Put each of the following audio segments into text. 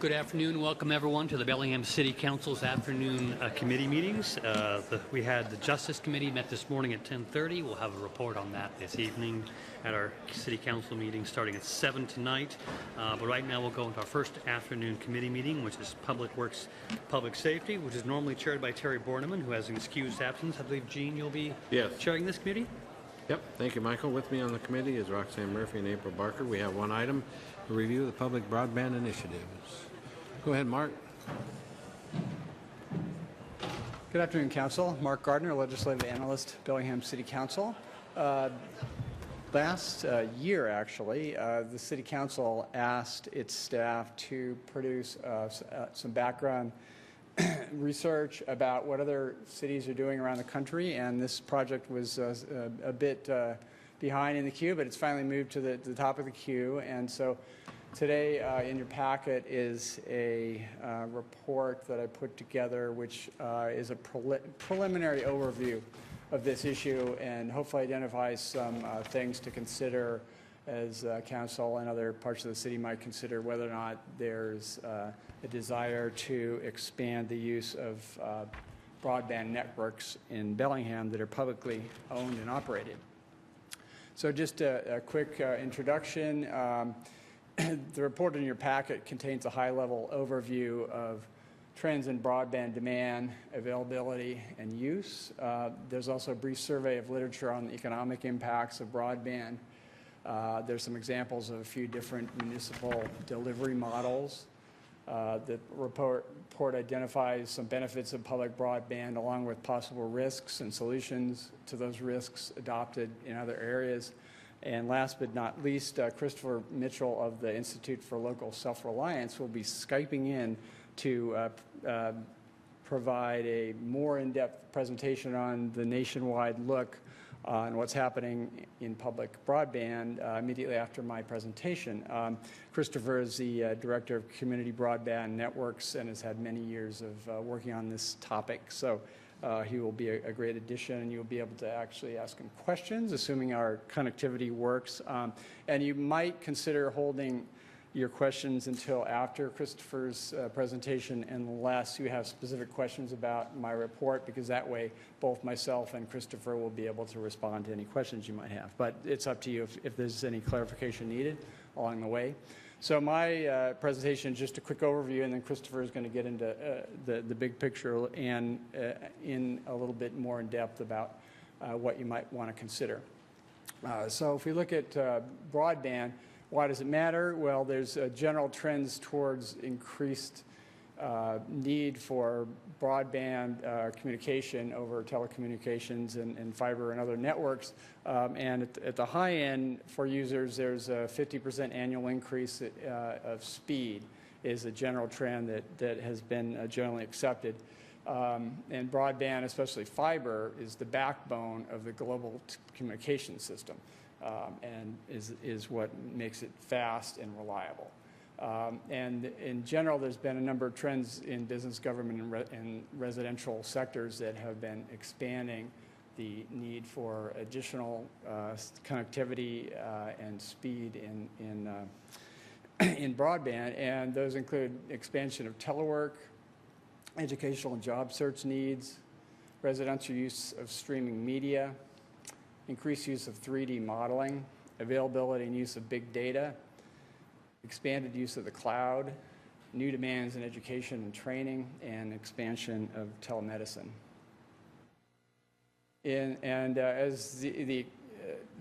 Good afternoon. Welcome everyone to the Bellingham City Council's afternoon committee meetings. We had the Justice Committee met this morning at 10:30. We'll have a report on that this evening at our City Council meeting starting at 7 tonight. But right now we'll go into our first afternoon committee meeting, which is Public Works, Public Safety, which is normally chaired by Terry Borneman, who has an excused absence. I believe, Gene, you'll be chairing this committee? Yep. Thank you, Michael. With me on the committee is Roxanne Murphy and April Barker. We have one item, to review the public broadband initiatives. Go ahead, Mark. Good afternoon, Council. Mark Gardner, Legislative Analyst, Bellingham City Council. Last year, actually, the City Council asked its staff to produce some background research about what other cities are doing around the country, and this project was a bit behind in the queue, but it's finally moved to the top of the queue. And so today in your packet is a report that I put together, which is a preliminary overview of this issue and hopefully identifies some things to consider as council and other parts of the city might consider whether or not there's a desire to expand the use of broadband networks in Bellingham that are publicly owned and operated. So just a quick introduction. The report in your packet contains a high-level overview of trends in broadband demand, availability, and use. There's also a brief survey of literature on the economic impacts of broadband. There's some examples of a few different municipal delivery models. The report identifies some benefits of public broadband along with possible risks and solutions to those risks adopted in other areas. And last but not least, Christopher Mitchell of the Institute for Local Self-Reliance will be Skyping in to provide a more in-depth presentation on the nationwide look on what's happening in public broadband immediately after my presentation. Christopher is the Director of Community Broadband Networks and has had many years of working on this topic. So he will be a great addition, and you'll be able to actually ask him questions, assuming our connectivity works. And you might consider holding your questions until after Christopher's presentation, unless you have specific questions about my report, because that way both myself and Christopher will be able to respond to any questions you might have. But it's up to you if there's any clarification needed along the way. So my presentation is just a quick overview, and then Christopher is going to get into the big picture and in a little bit more in depth about what you might want to consider. So if we look at broadband, why does it matter? Well, there's general trends towards increased need for broadband communication over telecommunications and fiber and other networks. And at the high end for users, there's a 50% annual increase of speed is a general trend that has been generally accepted. And broadband, especially fiber, is the backbone of the global communication system. And is what makes it fast and reliable. And in general, there's been a number of trends in business, government, and residential sectors that have been expanding the need for additional connectivity and speed in broadband. And those include expansion of telework, educational and job search needs, residential use of streaming media, increased use of 3D modeling, availability and use of big data, expanded use of the cloud, new demands in education and training, and expansion of telemedicine. As the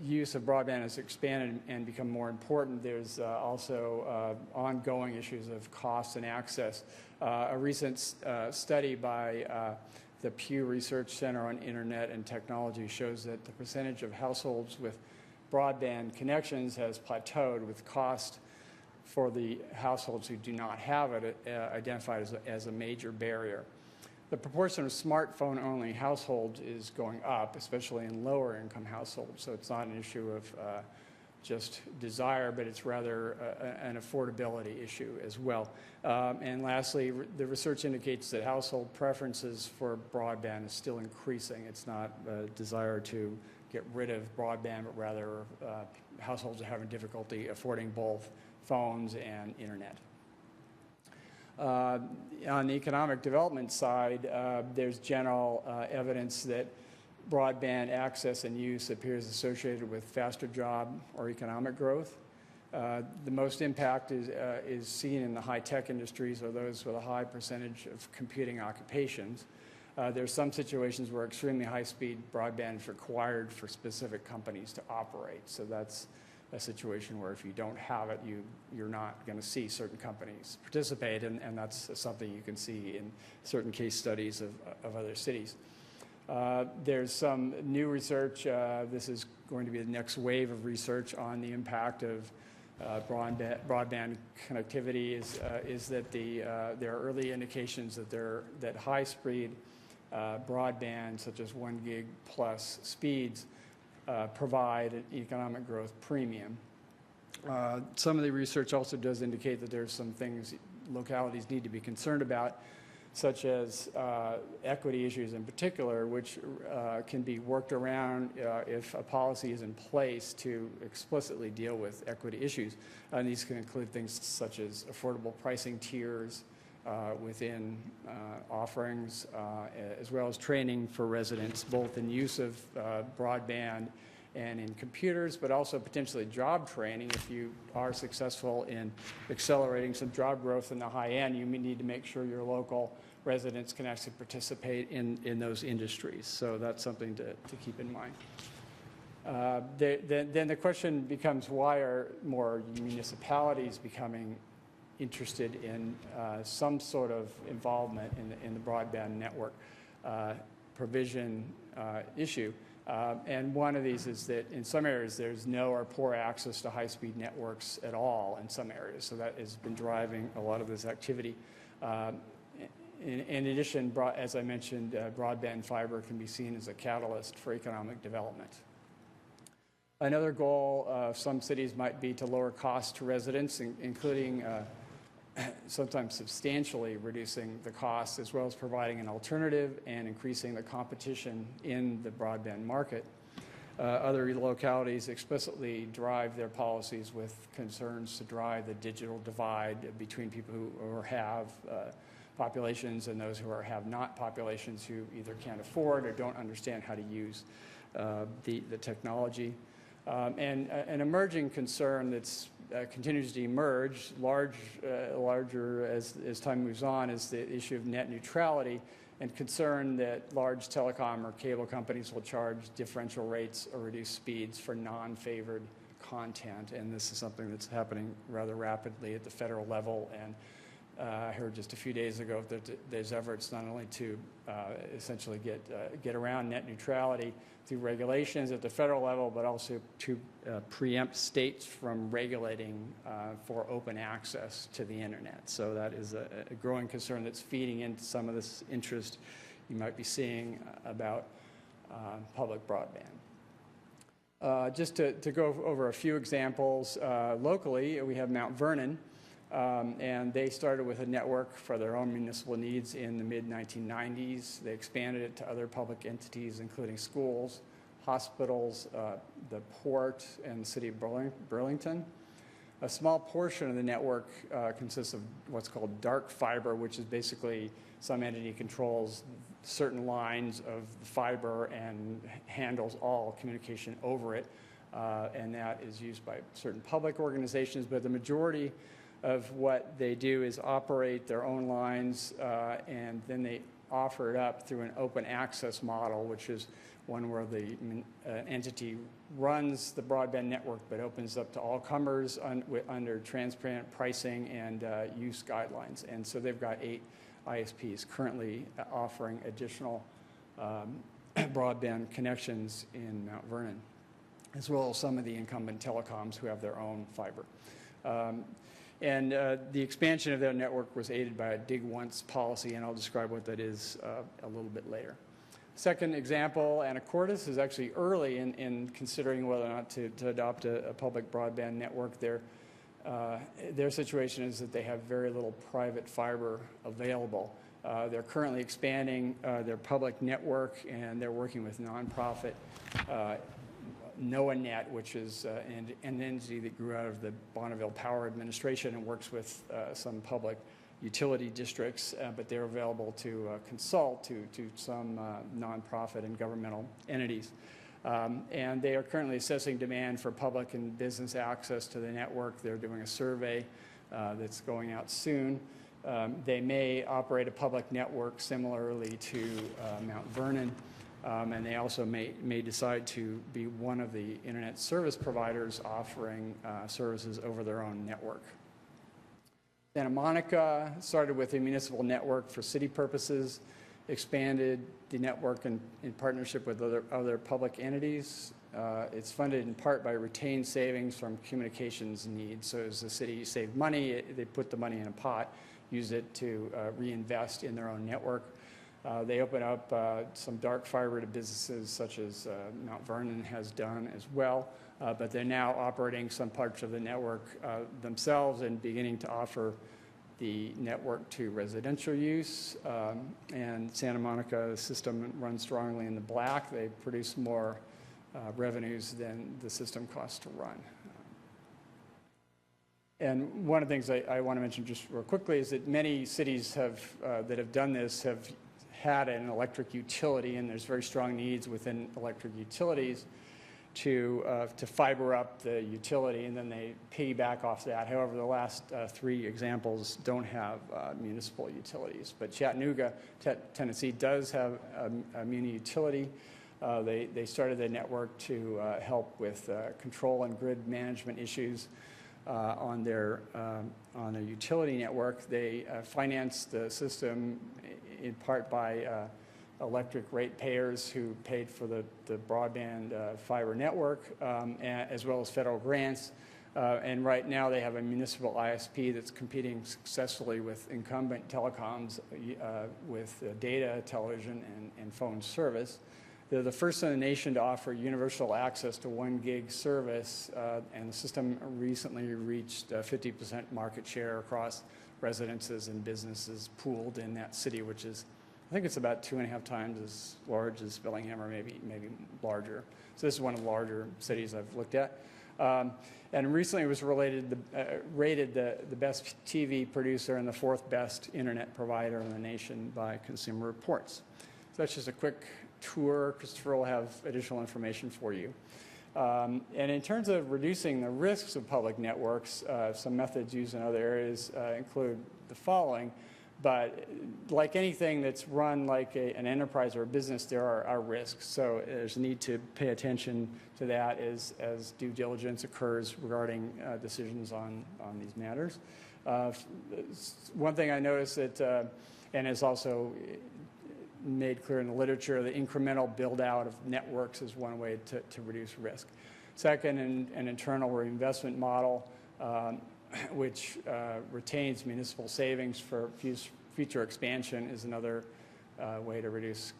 use of broadband has expanded and become more important, there's also ongoing issues of cost and access. A recent study by the Pew Research Center on Internet and Technology shows that the percentage of households with broadband connections has plateaued, with cost for the households who do not have it identified as a major barrier. The proportion of smartphone-only households is going up, especially in lower-income households, so it's not an issue of just desire, but it's rather an affordability issue as well. And lastly, the research indicates that household preferences for broadband is still increasing. It's not a desire to get rid of broadband, but rather households are having difficulty affording both phones and internet. On the economic development side, there's general evidence that broadband access and use appears associated with faster job or economic growth. The most impact is seen in the high-tech industries or those with a high percentage of computing occupations. There's some situations where extremely high-speed broadband is required for specific companies to operate. So that's a situation where if you don't have it, you're not going to see certain companies participate, and that's something you can see in certain case studies of other cities. There's some new research. This is going to be the next wave of research on the impact of broadband connectivity. Is that there are early indications that high-speed broadband, such as 1 gig plus speeds, provide an economic growth premium. Some of the research also does indicate that there's some things localities need to be concerned about, such as equity issues in particular, which can be worked around if a policy is in place to explicitly deal with equity issues. And these can include things such as affordable pricing tiers within offerings, as well as training for residents, both in use of broadband and in computers, but also potentially job training. If you are successful in accelerating some job growth in the high end, you may need to make sure your local residents can actually participate in those industries. So that's something to keep in mind. Then the question becomes, why are more municipalities becoming interested in some sort of involvement in the broadband network provision issue? And one of these is that in some areas there's no or poor access to high-speed networks at all in some areas. So that has been driving a lot of this activity. In addition, as I mentioned, broadband fiber can be seen as a catalyst for economic development. Another goal of some cities might be to lower costs to residents, including sometimes substantially reducing the costs, as well as providing an alternative and increasing the competition in the broadband market. Other localities explicitly drive their policies with concerns to drive the digital divide between people who have populations and those who have not populations, who either can't afford or don't understand how to use the technology. And an emerging concern that's continues to emerge larger as time moves on is the issue of net neutrality, and concern that large telecom or cable companies will charge differential rates or reduced speeds for non-favored content. And this is something that's happening rather rapidly at the federal level. And I heard just a few days ago that there's efforts not only to essentially get around net neutrality through regulations at the federal level, but also to preempt states from regulating for open access to the internet. So that is a growing concern that's feeding into some of this interest you might be seeing about public broadband. Just to go over a few examples, locally we have Mount Vernon. And they started with a network for their own municipal needs in the mid-1990s. They expanded it to other public entities, including schools, hospitals, the port, and the city of Burlington. A small portion of the network consists of what's called dark fiber, which is basically some entity controls certain lines of the fiber and handles all communication over it. And that is used by certain public organizations, but the majority of what they do is operate their own lines, and then they offer it up through an open access model, which is one where the entity runs the broadband network but opens up to all comers under transparent pricing and use guidelines. And so they've got 8 ISPs currently offering additional broadband connections in Mount Vernon, as well as some of the incumbent telecoms who have their own fiber. And the expansion of their network was aided by a dig once policy, and I'll describe what that is a little bit later. Second example, Anacortes is actually early in considering whether or not to adopt a public broadband network. Their situation is that they have very little private fiber available. They're currently expanding their public network, and they're working with nonprofit NOAANet, which is an entity that grew out of the Bonneville Power Administration and works with some public utility districts, but they're available to consult to some nonprofit and governmental entities. And they are currently assessing demand for public and business access to the network. They're doing a survey that's going out soon. They may operate a public network similarly to Mount Vernon, and they also may decide to be one of the internet service providers offering services over their own network. Santa Monica started with a municipal network for city purposes, expanded the network in partnership with other public entities. It's funded in part by retained savings from communications needs. So as the city saved money, they put the money in a pot, use it to reinvest in their own network. They open up some dark fiber to businesses such as Mount Vernon has done as well, but they're now operating some parts of the network themselves and beginning to offer the network to residential use. And Santa Monica system runs strongly in the black. They produce more revenues than the system costs to run. And one of the things I want to mention just real quickly is that many cities that have done this have had an electric utility, and there's very strong needs within electric utilities to fiber up the utility, and then they piggyback off that. However, the last 3 examples don't have municipal utilities. But Chattanooga, Tennessee does have a muni utility. They started the network to help with control and grid management issues on their utility network. They finance the system in part by electric ratepayers who paid for the broadband fiber network, as well as federal grants. And right now they have a municipal ISP that's competing successfully with incumbent telecoms with data, television, and phone service. They're the first in the nation to offer universal access to 1 gig service, and the system recently reached 50% market share across residences and businesses pooled in that city, which is, I think it's about 2.5 times as large as Bellingham, or maybe larger. So this is one of the larger cities I've looked at. And recently it was rated the best TV producer and the 4th best internet provider in the nation by Consumer Reports. So that's just a quick tour. Christopher will have additional information for you. And in terms of reducing the risks of public networks, some methods used in other areas include the following. But like anything that's run like an enterprise or a business, there are risks. So there's a need to pay attention to that as due diligence occurs regarding decisions on these matters. One thing I noticed that, and is also made clear in the literature, the incremental build-out of networks is one way to reduce risk. Second, an internal reinvestment model, which retains municipal savings for future expansion, is another way to reduce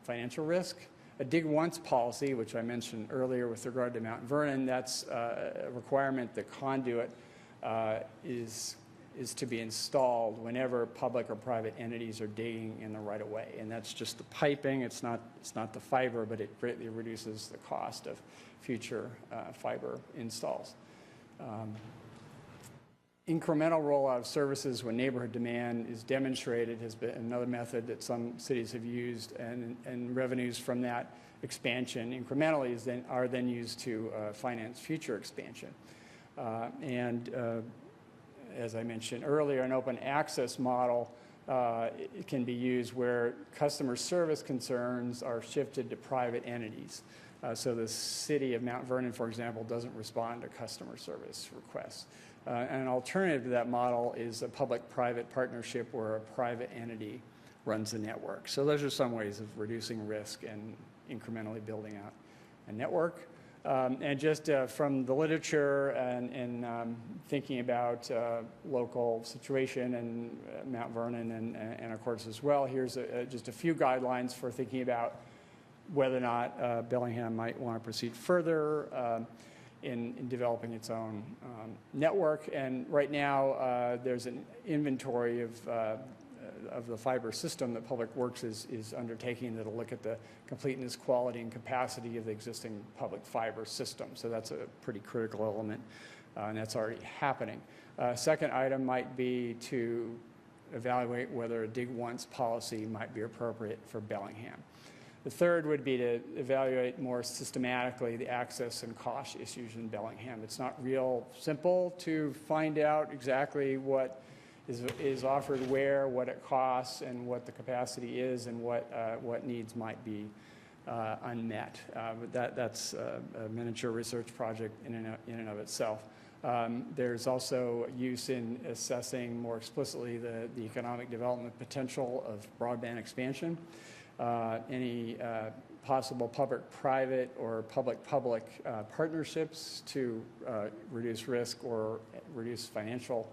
financial risk. A dig once policy, which I mentioned earlier with regard to Mount Vernon, that's a requirement that conduit is to be installed whenever public or private entities are digging in the right of way. And that's just the piping, it's not the fiber, but it greatly reduces the cost of future fiber installs. Incremental rollout of services when neighborhood demand is demonstrated has been another method that some cities have used, and revenues from that expansion incrementally are then used to finance future expansion. As I mentioned earlier, an open access model it can be used where customer service concerns are shifted to private entities. So the city of Mount Vernon, for example, doesn't respond to customer service requests. An alternative to that model is a public-private partnership where a private entity runs the network. So those are some ways of reducing risk and incrementally building out a network. And just from the literature and thinking about local situation and Mount Vernon and of course as well, here's just a few guidelines for thinking about whether or not Bellingham might want to proceed further in developing its own network. And right now there's an inventory of the fiber system that Public Works is undertaking that'll look at the completeness, quality, and capacity of the existing public fiber system. So that's a pretty critical element. and that's already happening. Second item might be to evaluate whether a dig once policy might be appropriate for Bellingham. The third would be to evaluate more systematically the access and cost issues in Bellingham. It's not real simple to find out exactly what is offered where, what it costs, and what the capacity is, and what needs might be unmet. But that's a miniature research project in and of itself. There's also use in assessing more explicitly the economic development potential of broadband expansion. Any possible public-private or public-public partnerships to reduce risk or reduce financial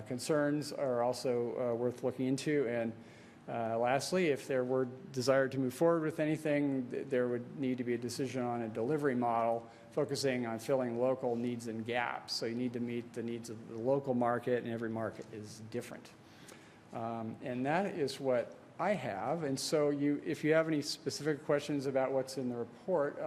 concerns are also worth looking into. And lastly, if there were desire to move forward with anything, there would need to be a decision on a delivery model focusing on filling local needs and gaps. So you need to meet the needs of the local market, and every market is different. And that is what I have. And so if you have any specific questions about what's in the report,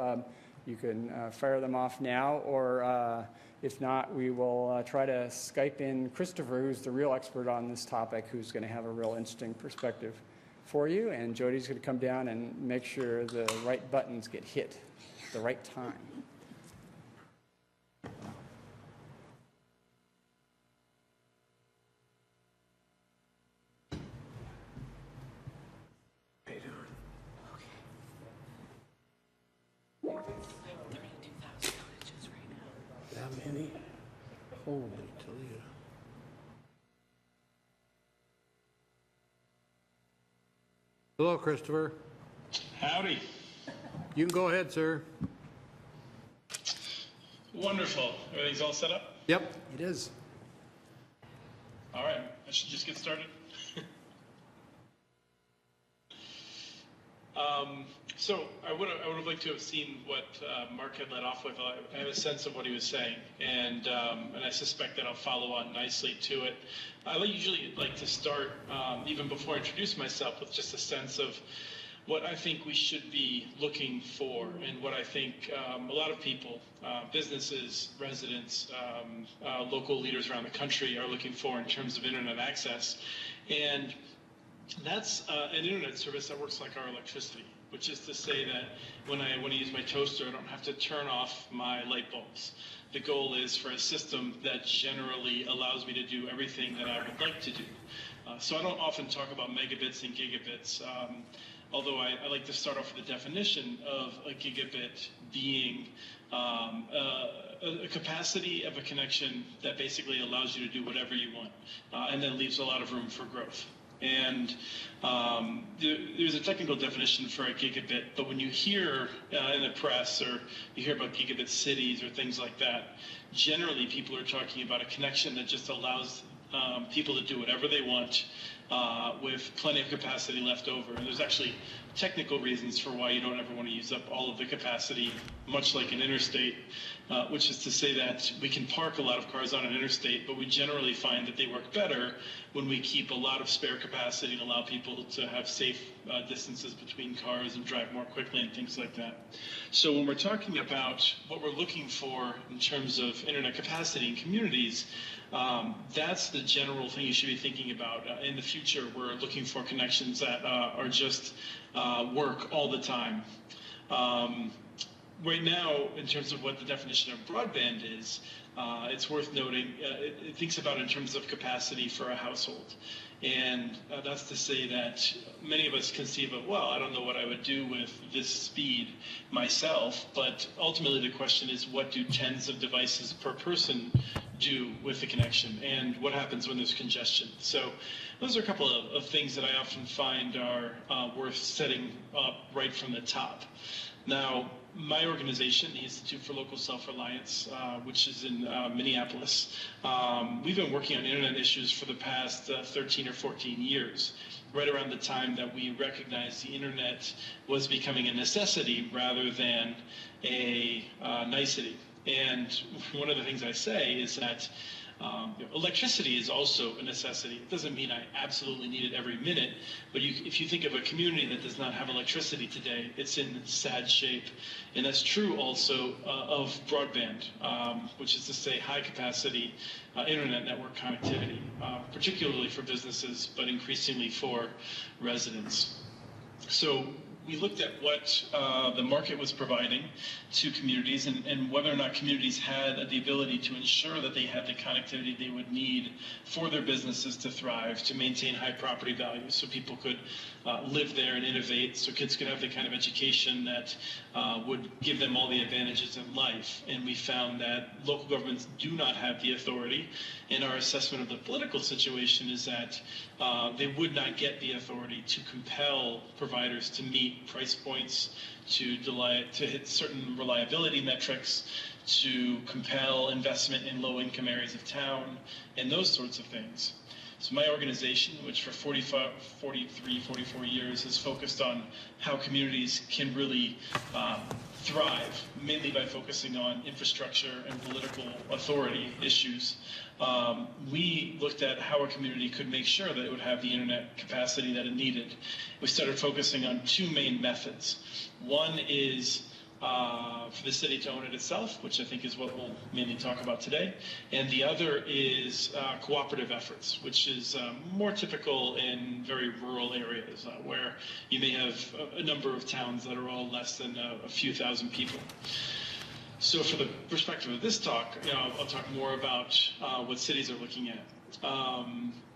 you can fire them off now, or if not, we will try to Skype in Christopher, who's the real expert on this topic, who's going to have a real interesting perspective for you. And Jody's going to come down and make sure the right buttons get hit at the right time. That many? Holy Toledo. Hello, Christopher. Howdy. You can go ahead, sir. Wonderful. Everything's all set up? Yep, it is. All right. I should just get started. So I would have liked to have seen what Mark had led off with. I have a sense of what he was saying, and I suspect that I'll follow on nicely to it. I usually like to start, even before I introduce myself, with just a sense of what I think we should be looking for, and what I think a lot of people, businesses, residents, local leaders around the country are looking for in terms of internet access. And that's an internet service that works like our electricity, which is to say that when I use my toaster, I don't have to turn off my light bulbs. The goal is for a system that generally allows me to do everything that I would like to do. So I don't often talk about megabits and gigabits, although I like to start off with the definition of a gigabit being a capacity of a connection that basically allows you to do whatever you want, and then leaves a lot of room for growth. And there's a technical definition for a gigabit, but when you hear in the press, or you hear about gigabit cities or things like that, generally people are talking about a connection that just allows people to do whatever they want with plenty of capacity left over. And there's actually technical reasons for why you don't ever want to use up all of the capacity, much like an interstate, which is to say that we can park a lot of cars on an interstate, but we generally find that they work better when we keep a lot of spare capacity and allow people to have safe distances between cars and drive more quickly and things like that. So when we're talking about what we're looking for in terms of internet capacity in communities, that's the general thing you should be thinking about. In the future, we're looking for connections that are just work all the time. Right now, in terms of what the definition of broadband is, it's worth noting, it thinks about in terms of capacity for a household. And that's to say that many of us conceive of, well, I don't know what I would do with this speed myself, but ultimately the question is, what do tens of devices per person do with the connection, and what happens when there's congestion? So those are a couple of things that I often find are worth setting up right from the top. Now, my organization, the Institute for Local Self-Reliance, which is in Minneapolis, we've been working on internet issues for the past 13 or 14 years, right around the time that we recognized the internet was becoming a necessity rather than a nicety. And one of the things I say is that Electricity is also a necessity. It doesn't mean I absolutely need it every minute, but if you think of a community that does not have electricity today, it's in sad shape. And that's true also of broadband, which is to say high-capacity internet network connectivity, particularly for businesses, but increasingly for residents. So we looked at what the market was providing to communities and whether or not communities had the ability to ensure that they had the connectivity they would need for their businesses to thrive, to maintain high property values so people could live there and innovate, so kids could have the kind of education that would give them all the advantages in life. And we found that local governments do not have the authority, and our assessment of the political situation is that they would not get the authority to compel providers to meet price points, to hit certain reliability metrics, to compel investment in low-income areas of town, and those sorts of things. So my organization, which for 44 years has focused on how communities can really thrive, mainly by focusing on infrastructure and political authority issues, we looked at how a community could make sure that it would have the internet capacity that it needed. We started focusing on two main methods. One is for the city to own it itself, which I think is what we'll mainly talk about today. And the other is cooperative efforts, which is more typical in very rural areas where you may have a number of towns that are all less than a few thousand people. So for the perspective of this talk, I'll talk more about what cities are looking at.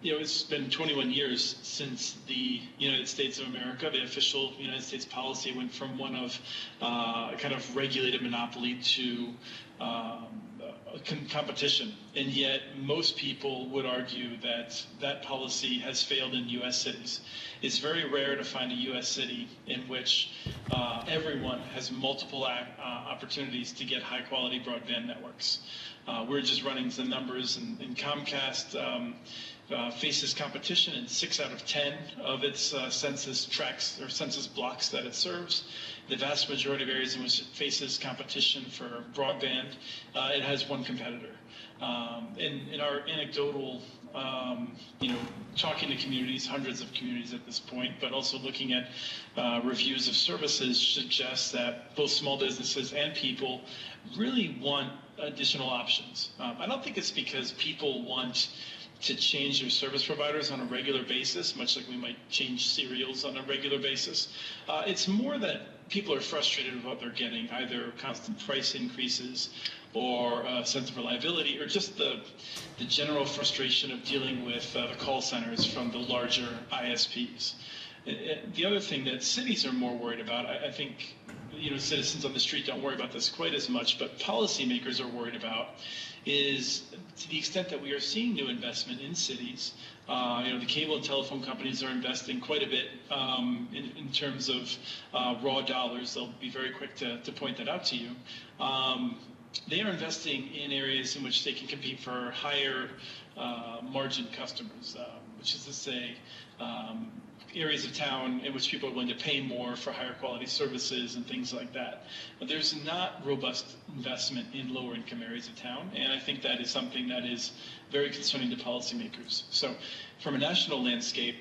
It's been 21 years since the United States of America, the official United States policy went from one of kind of regulated monopoly to competition. And yet most people would argue that that policy has failed in U.S. cities. It's very rare to find a U.S. city in which everyone has multiple opportunities to get high-quality broadband networks. We're just running some numbers, and Comcast faces competition in 6 out of 10 of its census tracts or census blocks that it serves. The vast majority of areas in which it faces competition for broadband, it has one competitor. In our anecdotal, talking to communities, hundreds of communities at this point, but also looking at reviews of services suggests that both small businesses and people really want additional options. I don't think it's because people want to change their service providers on a regular basis, much like we might change cereals on a regular basis. It's more that people are frustrated with what they're getting, either constant price increases or a sense of reliability, or just the general frustration of dealing with the call centers from the larger ISPs. The other thing that cities are more worried about, I think, citizens on the street don't worry about this quite as much, but policymakers are worried about, is to the extent that we are seeing new investment in cities. The cable and telephone companies are investing quite a bit in terms of raw dollars. They'll be very quick to point that out to you. They are investing in areas in which they can compete for higher margin customers, which is to say areas of town in which people are willing to pay more for higher quality services and things like that. But there's not robust investment in lower income areas of town, and I think that is something that is very concerning to policymakers. So from a national landscape,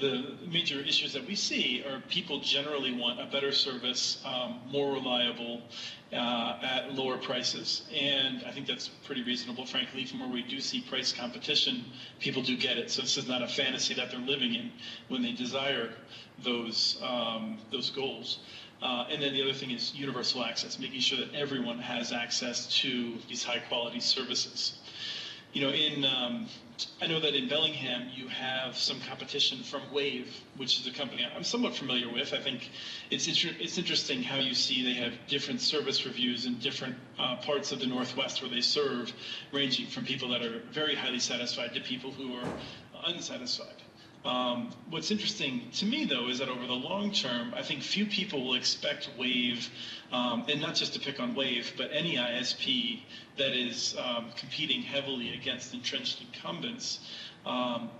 the major issues that we see are people generally want a better service, more reliable, at lower prices. And I think that's pretty reasonable, frankly. From where we do see price competition, people do get it. So this is not a fantasy that they're living in when they desire those goals. And then the other thing is universal access, making sure that everyone has access to these high quality services. I know that in Bellingham you have some competition from Wave, which is a company I'm somewhat familiar with. I think it's interesting how you see they have different service reviews in different parts of the Northwest where they serve, ranging from people that are very highly satisfied to people who are unsatisfied. What's interesting to me, though, is that over the long term, I think few people will expect Wave, and not just to pick on Wave, but any ISP that is competing heavily against entrenched incumbents,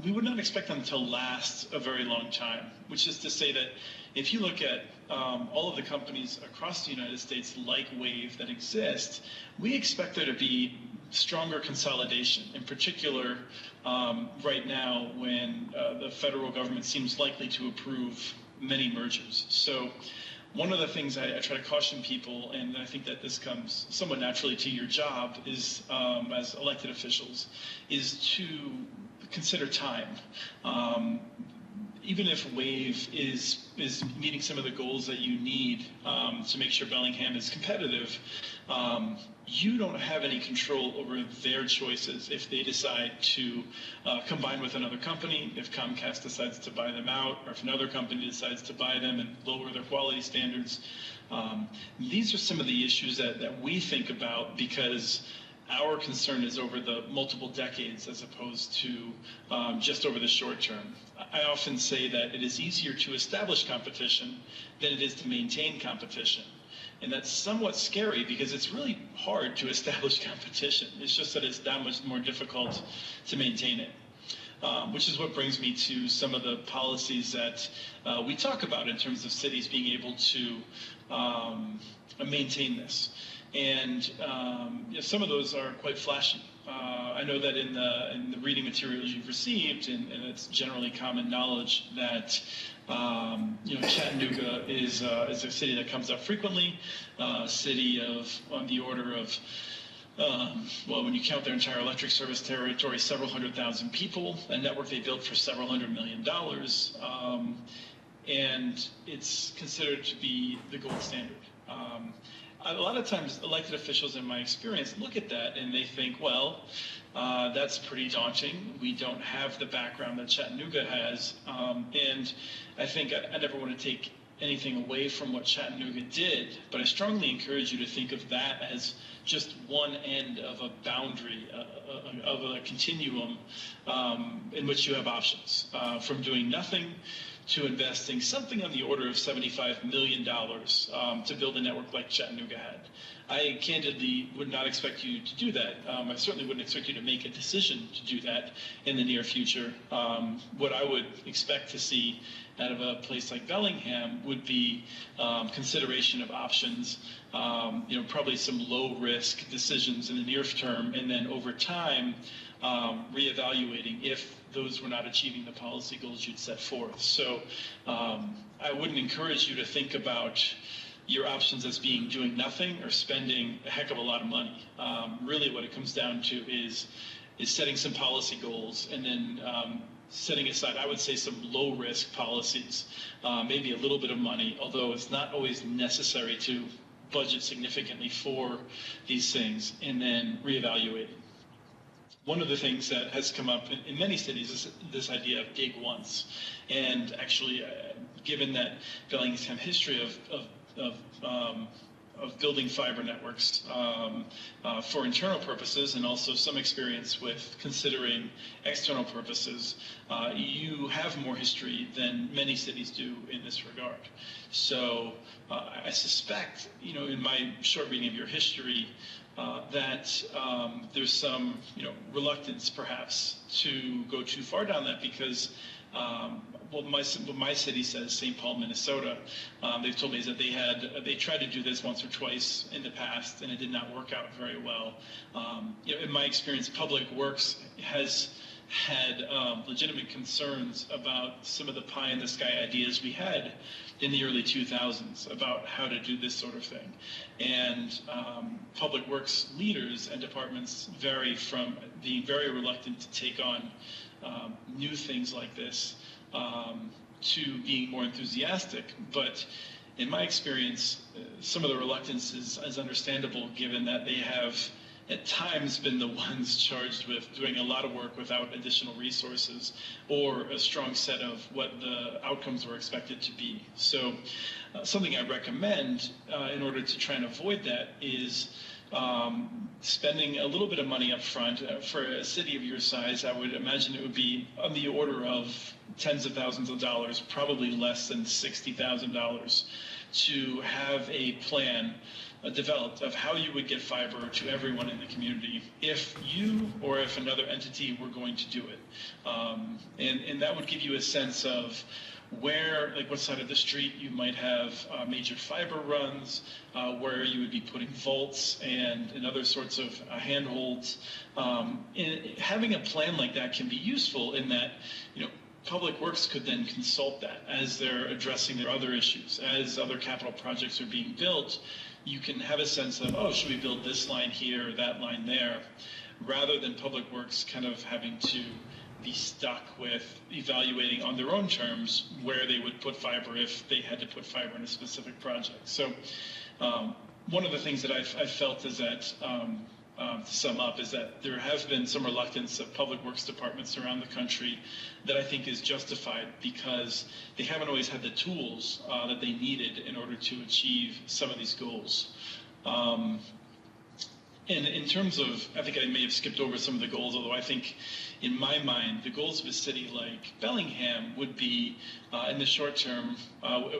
we would not expect them to last a very long time, which is to say that if you look at all of the companies across the United States like Wave that exist, we expect there to be stronger consolidation, in particular right now when the federal government seems likely to approve many mergers. So one of the things I try to caution people, and I think that this comes somewhat naturally to your job, is as elected officials, is to consider time. Even if Wave is meeting some of the goals that you need to make sure Bellingham is competitive, you don't have any control over their choices if they decide to combine with another company, if Comcast decides to buy them out, or if another company decides to buy them and lower their quality standards. These are some of the issues that we think about, because our concern is over the multiple decades as opposed to just over the short term. I often say that it is easier to establish competition than it is to maintain competition. And that's somewhat scary because it's really hard to establish competition. It's just that it's that much more difficult to maintain it. Which is what brings me to some of the policies that we talk about in terms of cities being able to maintain this. And some of those are quite flashy. I know that in the reading materials you've received, and it's generally common knowledge that Chattanooga is a city that comes up frequently, a city of on the order of well, when you count their entire electric service territory, several 100,000 people, a network they built for several $100 million, and it's considered to be the gold standard. A lot of times elected officials, in my experience, look at that and they think, well, that's pretty daunting. We don't have the background that Chattanooga has. And I think I never want to take anything away from what Chattanooga did, but I strongly encourage you to think of that as just one end of a boundary, of a continuum in which you have options, from doing nothing to investing something on the order of $75 million to build a network like Chattanooga had. I candidly would not expect you to do that. I certainly wouldn't expect you to make a decision to do that in the near future. What I would expect to see out of a place like Bellingham would be consideration of options, probably some low-risk decisions in the near term, and then over time, reevaluating if those were not achieving the policy goals you'd set forth. So I wouldn't encourage you to think about your options as being doing nothing or spending a heck of a lot of money. Really what it comes down to is setting some policy goals and then setting aside, I would say, some low-risk policies, maybe a little bit of money, although it's not always necessary to budget significantly for these things, and then reevaluating. One of the things that has come up in many cities is this idea of dig once. And actually, given that Bellingham history of building fiber networks for internal purposes and also some experience with considering external purposes, you have more history than many cities do in this regard. So I suspect, in my short reading of your history, that there's some, reluctance perhaps to go too far down that because, what my city says, St. Paul, Minnesota, they've told me is that they tried to do this once or twice in the past and it did not work out very well. In my experience, Public Works has had legitimate concerns about some of the pie-in-the-sky ideas we had in the early 2000s about how to do this sort of thing. And Public Works leaders and departments vary from being very reluctant to take on new things like this to being more enthusiastic. But in my experience, some of the reluctance is understandable given that they have at times been the ones charged with doing a lot of work without additional resources or a strong set of what the outcomes were expected to be. So something I recommend in order to try and avoid that is spending a little bit of money up front. For a city of your size, I would imagine it would be on the order of tens of thousands of dollars, probably less than $60,000, to have a plan developed of how you would get fiber to everyone in the community if you or if another entity were going to do it. And that would give you a sense of where, like what side of the street you might have major fiber runs, where you would be putting vaults and other sorts of handholds. Having a plan like that can be useful in that, Public Works could then consult that as they're addressing their other issues. As other capital projects are being built, you can have a sense of, oh, should we build this line here or that line there, rather than Public Works kind of having to be stuck with evaluating on their own terms where they would put fiber if they had to put fiber in a specific project. So one of the things that I've felt is that, to sum up, is that there has been some reluctance of public works departments around the country that I think is justified because they haven't always had the tools that they needed in order to achieve some of these goals. And in terms of, I think I may have skipped over some of the goals, although I think in my mind, the goals of a city like Bellingham would be, in the short term,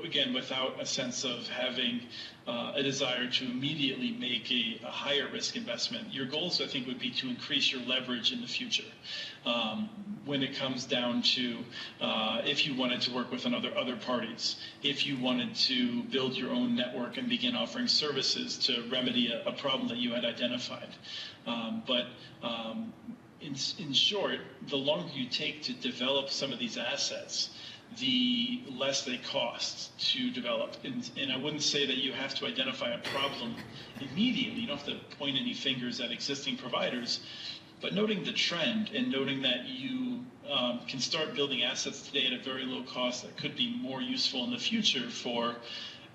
again, without a sense of having a desire to immediately make a higher risk investment. Your goals, I think, would be to increase your leverage in the future. When it comes down to if you wanted to work with other parties, if you wanted to build your own network and begin offering services to remedy a problem that you had identified. In short, the longer you take to develop some of these assets, the less they cost to develop. And I wouldn't say that you have to identify a problem immediately. You don't have to point any fingers at existing providers, but noting the trend and noting that you can start building assets today at a very low cost that could be more useful in the future for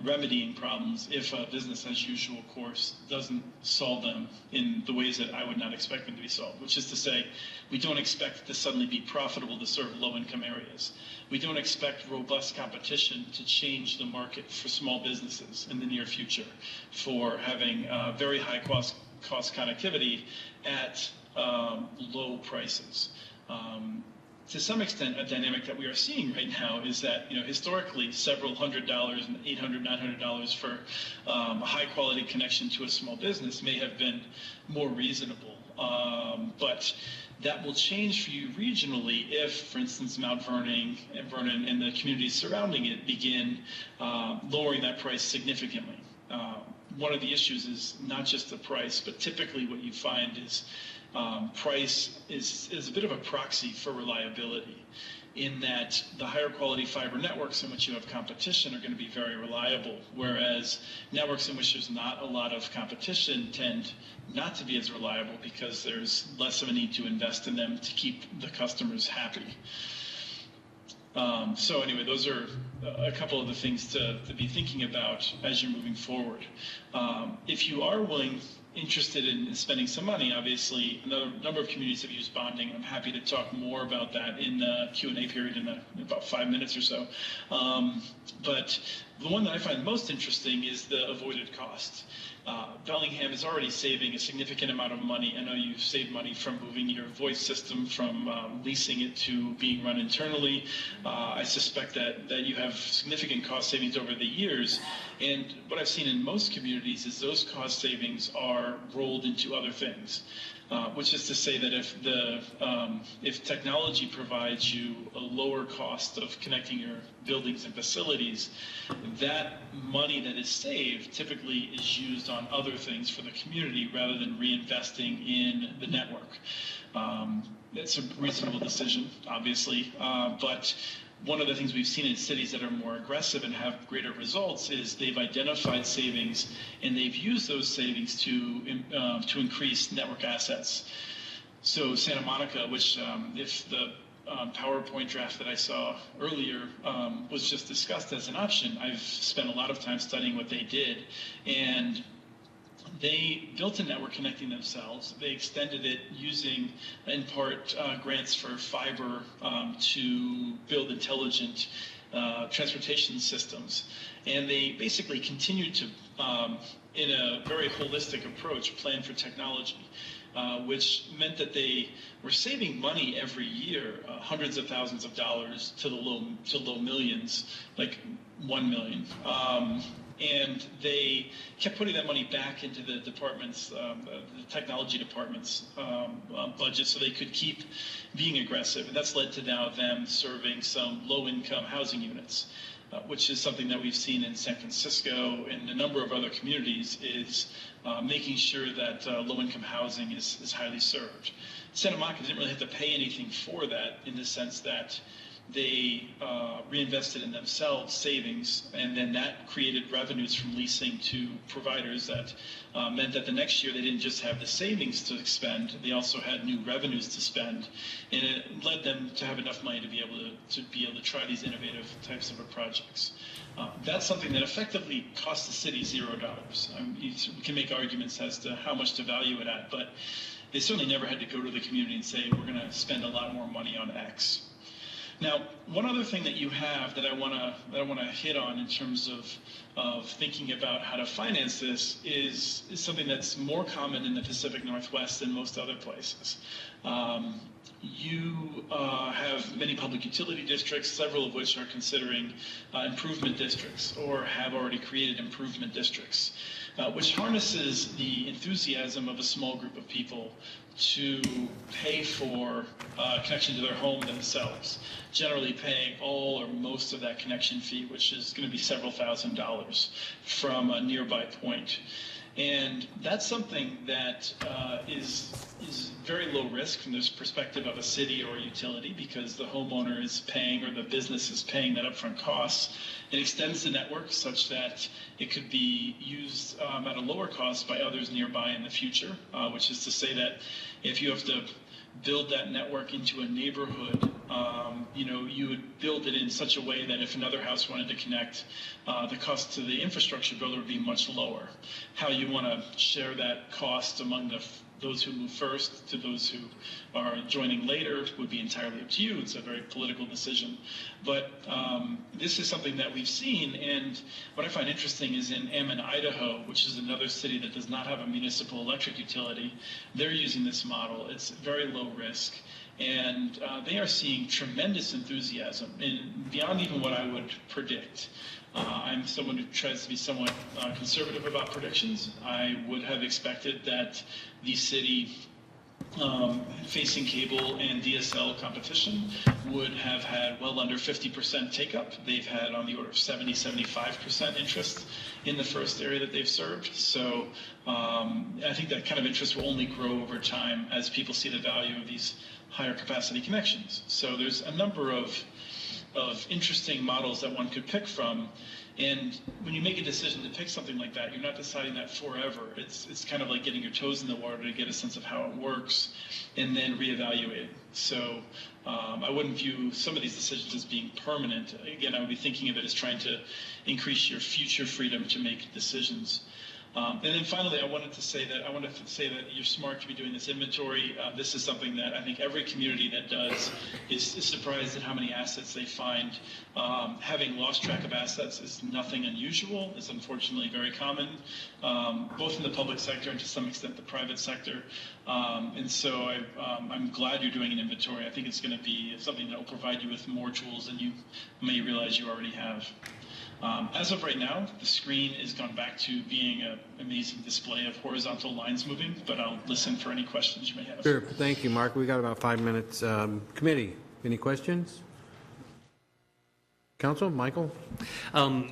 remedying problems if a business as usual course doesn't solve them in the ways that I would not expect them to be solved, which is to say, we don't expect it to suddenly be profitable to serve low-income areas. We don't expect robust competition to change the market for small businesses in the near future for having very high cost connectivity at low prices. To some extent, a dynamic that we are seeing right now is that, historically, several $100, $800, $900 for a high-quality connection to a small business may have been more reasonable. But that will change for you regionally if, for instance, Mount Vernon and the communities surrounding it begin lowering that price significantly. One of the issues is not just the price, but typically what you find is price is a bit of a proxy for reliability, in that the higher quality fiber networks in which you have competition are going to be very reliable, whereas networks in which there's not a lot of competition tend not to be as reliable because there's less of a need to invest in them to keep the customers happy. So anyway, those are a couple of the things to be thinking about as you're moving forward. If you are interested in spending some money, obviously, a number of communities have used bonding. I'm happy to talk more about that in the Q&A period in about 5 minutes or so. But the one that I find most interesting is the avoided cost. Bellingham is already saving a significant amount of money. I know you've saved money from moving your voice system from leasing it to being run internally. I suspect that you have significant cost savings over the years. And what I've seen in most communities is those cost savings are rolled into other things. Which is to say that if technology provides you a lower cost of connecting your buildings and facilities, that money that is saved typically is used on other things for the community rather than reinvesting in the network. It's a reasonable decision, obviously, but one of the things we've seen in cities that are more aggressive and have greater results is they've identified savings and they've used those savings to increase network assets. So Santa Monica, which if the PowerPoint draft that I saw earlier was just discussed as an option, I've spent a lot of time studying what they did, and they built a network connecting themselves. They extended it using, in part, grants for fiber to build intelligent transportation systems. And they basically continued to, in a very holistic approach, plan for technology, which meant that they were saving money every year, hundreds of thousands of dollars to low millions, like 1 million. and they kept putting that money back into the department's, the technology department's budget so they could keep being aggressive. And that's led to now them serving some low-income housing units, which is something that we've seen in San Francisco and a number of other communities, is making sure that low-income housing is highly served. Santa Monica didn't really have to pay anything for that, in the sense that they reinvested in themselves savings, and then that created revenues from leasing to providers that meant that the next year they didn't just have the savings to expend, they also had new revenues to spend, and it led them to have enough money to be able to try these innovative types of projects. That's something that effectively cost the city $0. We can make arguments as to how much to value it at, but they certainly never had to go to the community and say, we're going to spend a lot more money on X. Now, one other thing that you have that I want to hit on in terms of thinking about how to finance this is something that's more common in the Pacific Northwest than most other places. You have many public utility districts, several of which are considering improvement districts or have already created improvement districts, which harnesses the enthusiasm of a small group of people to pay for connection to their home themselves, generally paying all or most of that connection fee, which is going to be several $1,000s from a nearby point. And that's something that is very low risk from this perspective of a city or a utility, because the homeowner is paying, or the business is paying, that upfront cost. It extends the network such that it could be used at a lower cost by others nearby in the future, which is to say that if you have to build that network into a neighborhood, you would build it in such a way that if another house wanted to connect, the cost to the infrastructure builder would be much lower. How you want to share that cost among those who move first to those who are joining later would be entirely up to you. It's a very political decision. But this is something that we've seen, and what I find interesting is in Ammon, Idaho, which is another city that does not have a municipal electric utility, they're using this model. It's very low risk, and they are seeing tremendous enthusiasm, and beyond even what I would predict. I'm someone who tries to be somewhat conservative about predictions. I would have expected that the city facing cable and DSL competition would have had well under 50% take-up. They've had on the order of 70-75% interest in the first area that they've served. So I think that kind of interest will only grow over time as people see the value of these higher capacity connections. So there's a number of interesting models that one could pick from. And when you make a decision to pick something like that, you're not deciding that forever. It's kind of like getting your toes in the water to get a sense of how it works and then reevaluate. So I wouldn't view some of these decisions as being permanent. Again, I would be thinking of it as trying to increase your future freedom to make decisions. And then finally, I wanted to say that you're smart to be doing this inventory. This is something that I think every community that does is surprised at how many assets they find. Having lost track of assets is nothing unusual. It's unfortunately very common, both in the public sector and to some extent the private sector. And so I'm glad you're doing an inventory. I think it's going to be something that will provide you with more tools than you may realize you already have. As of right now, the screen has gone back to being an amazing display of horizontal lines moving, but I'll listen for any questions you may have. Sure. Thank you, Mark. We got about 5 minutes. Committee, any questions? Council, Michael?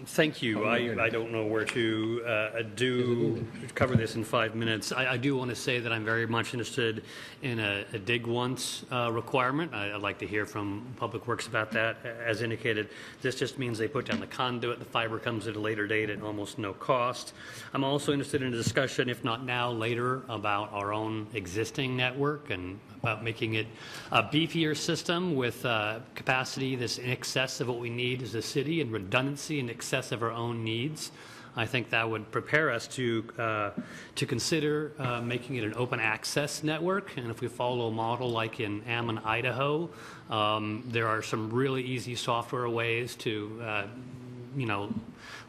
Thank you. I don't know where to cover this in 5 minutes. I do want to say that I'm very much interested in a dig once requirement. I'd like to hear from Public Works about that. As indicated, this just means they put down the conduit. The fiber comes at a later date at almost no cost. I'm also interested in a discussion, if not now, later, about our own existing network and about making it a beefier system with capacity that's in excess of what we need as a city and redundancy in excess of our own needs. I think that would prepare us to consider making it an open access network. And if we follow a model like in Ammon, Idaho, there are some really easy software ways to,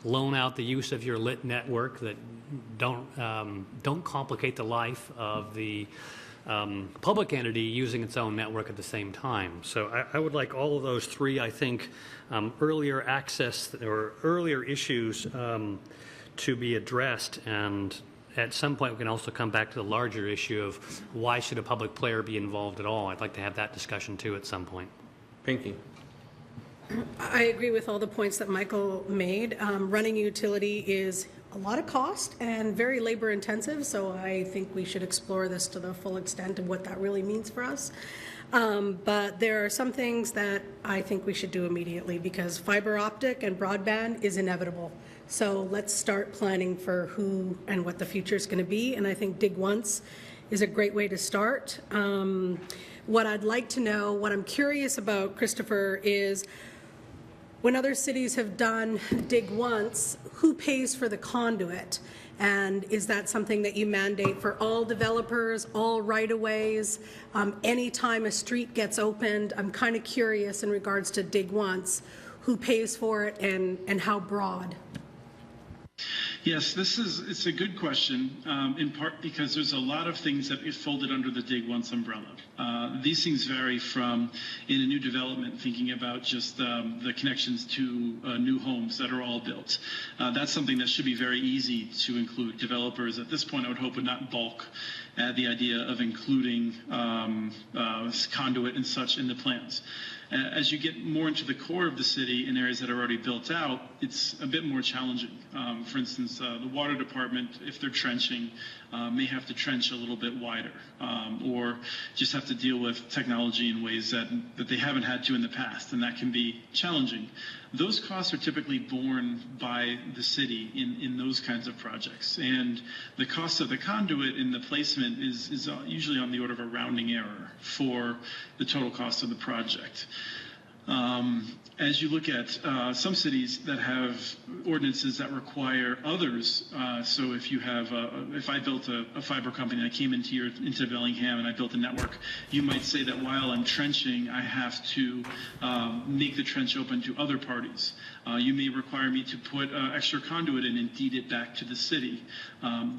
loan out the use of your lit network that don't complicate the life of the public entity using its own network at the same time. So I would like all of those three, I think, earlier access or earlier issues to be addressed, and at some point we can also come back to the larger issue of why should a public player be involved at all. I'd like to have that discussion too at some point. Pinky. I agree with all the points that Michael made. Running a utility is a lot of cost and very labor intensive, so I think we should explore this to the full extent of what that really means for us. But there are some things that I think we should do immediately, because fiber optic and broadband is inevitable. So let's start planning for who and what the future is going to be, and I think Dig Once is a great way to start. What I'd like to know, what I'm curious about, Christopher, is when other cities have done Dig Once, who pays for the conduit? And is that something that you mandate for all developers, all right-of-ways? Anytime a street gets opened, I'm kind of curious in regards to Dig Once, who pays for it and how broad? Yes, it's a good question, in part because there's a lot of things that get folded under the Dig Once umbrella. These things vary from, in a new development, thinking about just the connections to new homes that are all built. That's something that should be very easy to include. Developers at this point, I would hope, would not balk at the idea of including conduit and such in the plans. As you get more into the core of the city in areas that are already built out, it's a bit more challenging. For instance, the water department, if they're trenching, may have to trench a little bit wider, or just have to deal with technology in ways that they haven't had to in the past, and that can be challenging. Those costs are typically borne by the city in those kinds of projects, and the cost of the conduit in the placement is usually on the order of a rounding error for the total cost of the project. As you look at some cities that have ordinances that require others, so if you have, if I built a fiber company and I came into Bellingham and I built a network, you might say that while I'm trenching, I have to make the trench open to other parties. You may require me to put extra conduit in and deed it back to the city.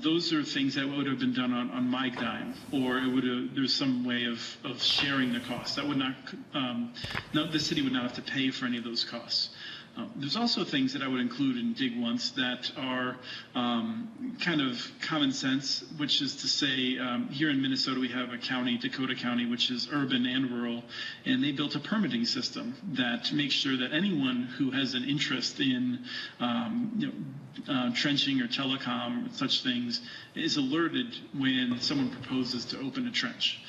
Those are things that would have been done on my dime, or it would have, there's some way of sharing the cost. That would not, the city would not have to pay for any of those costs. There's also things that I would include in Dig Once that are kind of common sense, which is to say, here in Minnesota we have a county, Dakota County, which is urban and rural, and they built a permitting system that makes sure that anyone who has an interest in trenching or telecom, such things, is alerted when someone proposes to open a trench.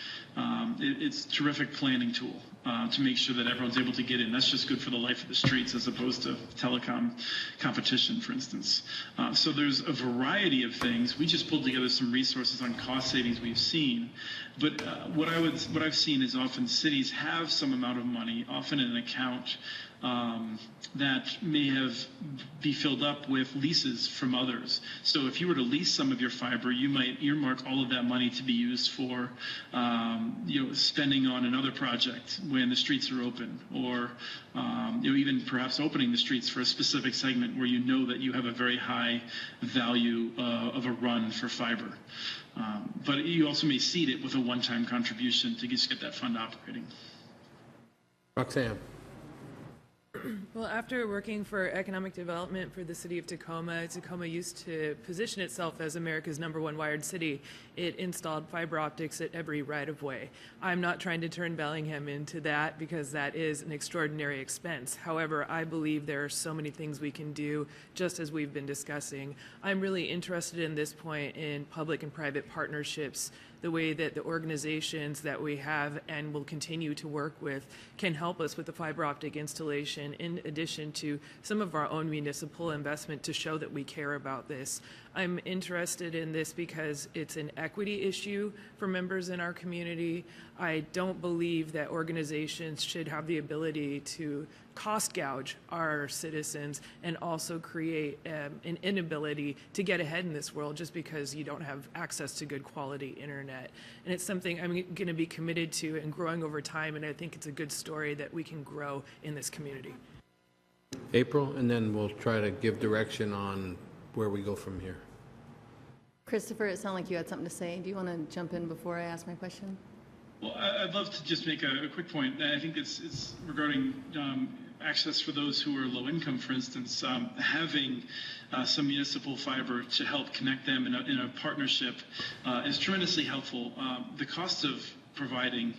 It's a terrific planning tool to make sure that everyone's able to get in. That's just good for the life of the streets as opposed to telecom competition, for instance. So there's a variety of things. We just pulled together some resources on cost savings we've seen. But what I've seen is often cities have some amount of money, often in an account that may be filled up with leases from others. So if you were to lease some of your fiber, you might earmark all of that money to be used for spending on another project when the streets are open, or even perhaps opening the streets for a specific segment where you know that you have a very high value of a run for fiber. But you also may seed it with a one-time contribution to just get that fund operating. Roxanne. Well, after working for economic development for the city of Tacoma, Tacoma used to position itself as America's #1 wired city. It installed fiber optics at every right-of-way. I'm not trying to turn Bellingham into that, because that is an extraordinary expense. However, I believe there are so many things we can do, just as we've been discussing. I'm really interested in this point in public and private partnerships, the way that the organizations that we have and will continue to work with can help us with the fiber optic installation, in addition to some of our own municipal investment to show that we care about this. I'm interested in this because it's an equity issue for members in our community. I don't believe that organizations should have the ability to cost gouge our citizens and also create an inability to get ahead in this world just because you don't have access to good quality internet. And it's something I'm going to be committed to and growing over time, and I think it's a good story that we can grow in this community. April, and then we'll try to give direction on where we go from here. Christopher, it sounded like you had something to say. Do you want to jump in before I ask my question? Well, I'd love to just make a quick point. I think it's regarding access for those who are low income, for instance. Having some municipal fiber to help connect them in a partnership is tremendously helpful. The cost of providing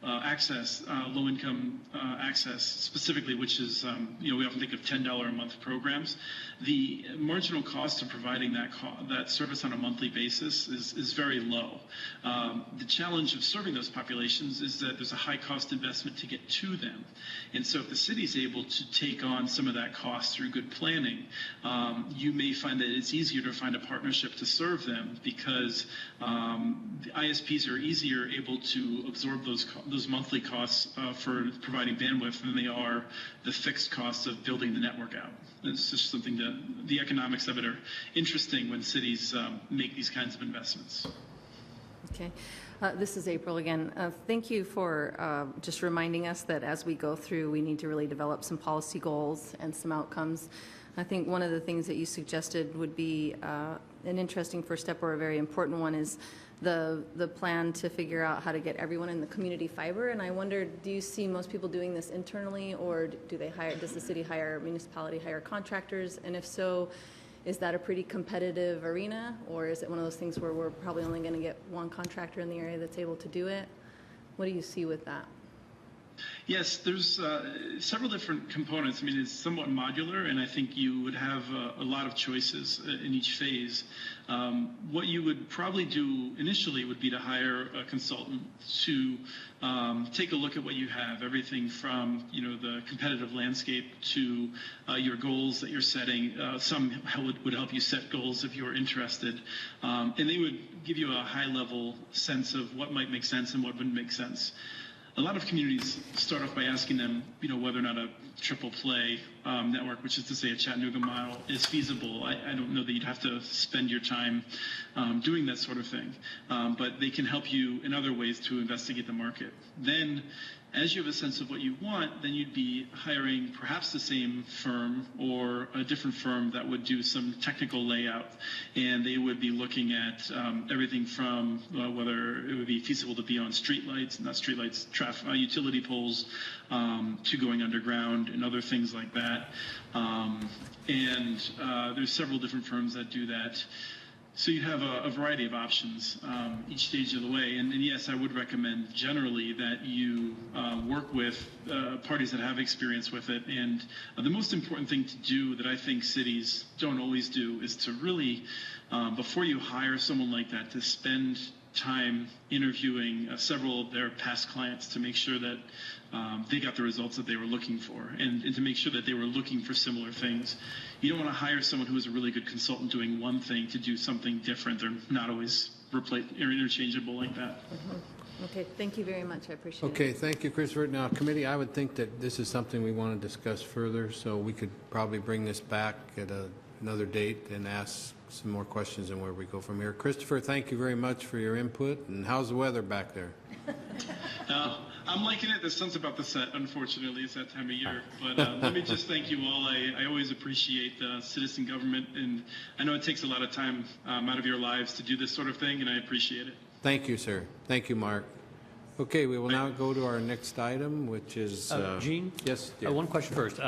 access, low-income access specifically, which is, we often think of $10 a month programs. The marginal cost of providing that service on a monthly basis is very low. The challenge of serving those populations is that there's a high cost investment to get to them. And so if the city is able to take on some of that cost through good planning, you may find that it's easier to find a partnership to serve them because the ISPs are easier able to absorb those monthly costs for providing bandwidth than they are the fixed costs of building the network out. It's just something that the economics of it are interesting when cities make these kinds of investments. Okay. This is April again. Thank you for just reminding us that as we go through, we need to really develop some policy goals and some outcomes. I think one of the things that you suggested would be an interesting first step, or a very important one, is the plan to figure out how to get everyone in the community fiber. And I wonder, do you see most people doing this internally, or does the city municipality hire contractors? And if so, is that a pretty competitive arena, or is it one of those things where we're probably only going to get one contractor in the area that's able to do it? What do you see with that? Yes, there's several different components. I mean, it's somewhat modular, and I think you would have a lot of choices in each phase. What you would probably do initially would be to hire a consultant to take a look at what you have, everything from the competitive landscape to your goals that you're setting. Some would help you set goals if you're interested, and they would give you a high-level sense of what might make sense and what wouldn't make sense. A lot of communities start off by asking them, whether or not a triple play network, which is to say a Chattanooga model, is feasible. I don't know that you'd have to spend your time doing that sort of thing, but they can help you in other ways to investigate the market. Then, as you have a sense of what you want, then you'd be hiring perhaps the same firm or a different firm that would do some technical layout, and they would be looking at everything from whether it would be feasible to be on utility poles, to going underground and other things like that. There's several different firms that do that. So you have a variety of options each stage of the way. And yes, I would recommend generally that you work with parties that have experience with it. And the most important thing to do that I think cities don't always do is to really, before you hire someone like that, to spend time interviewing several of their past clients to make sure that they got the results that they were looking for, and to make sure that they were looking for similar things. You don't want to hire someone who is a really good consultant doing one thing to do something different. They're not always interchangeable like that. Mm-hmm. Okay, thank you very much. I appreciate it. Okay, thank you, Christopher. Now, committee, I would think that this is something we want to discuss further, so we could probably bring this back at another date and ask some more questions and where we go from here. Christopher, thank you very much for your input. And how's the weather back there? I'm liking it. The sun's about to set, unfortunately. It's that time of year. But let me just thank you all. I always appreciate citizen government, and I know it takes a lot of time out of your lives to do this sort of thing, and I appreciate it. Thank you, sir. Thank you, Mark. Okay, we will now go to our next item, which is... Gene? Yes, dear. One question first.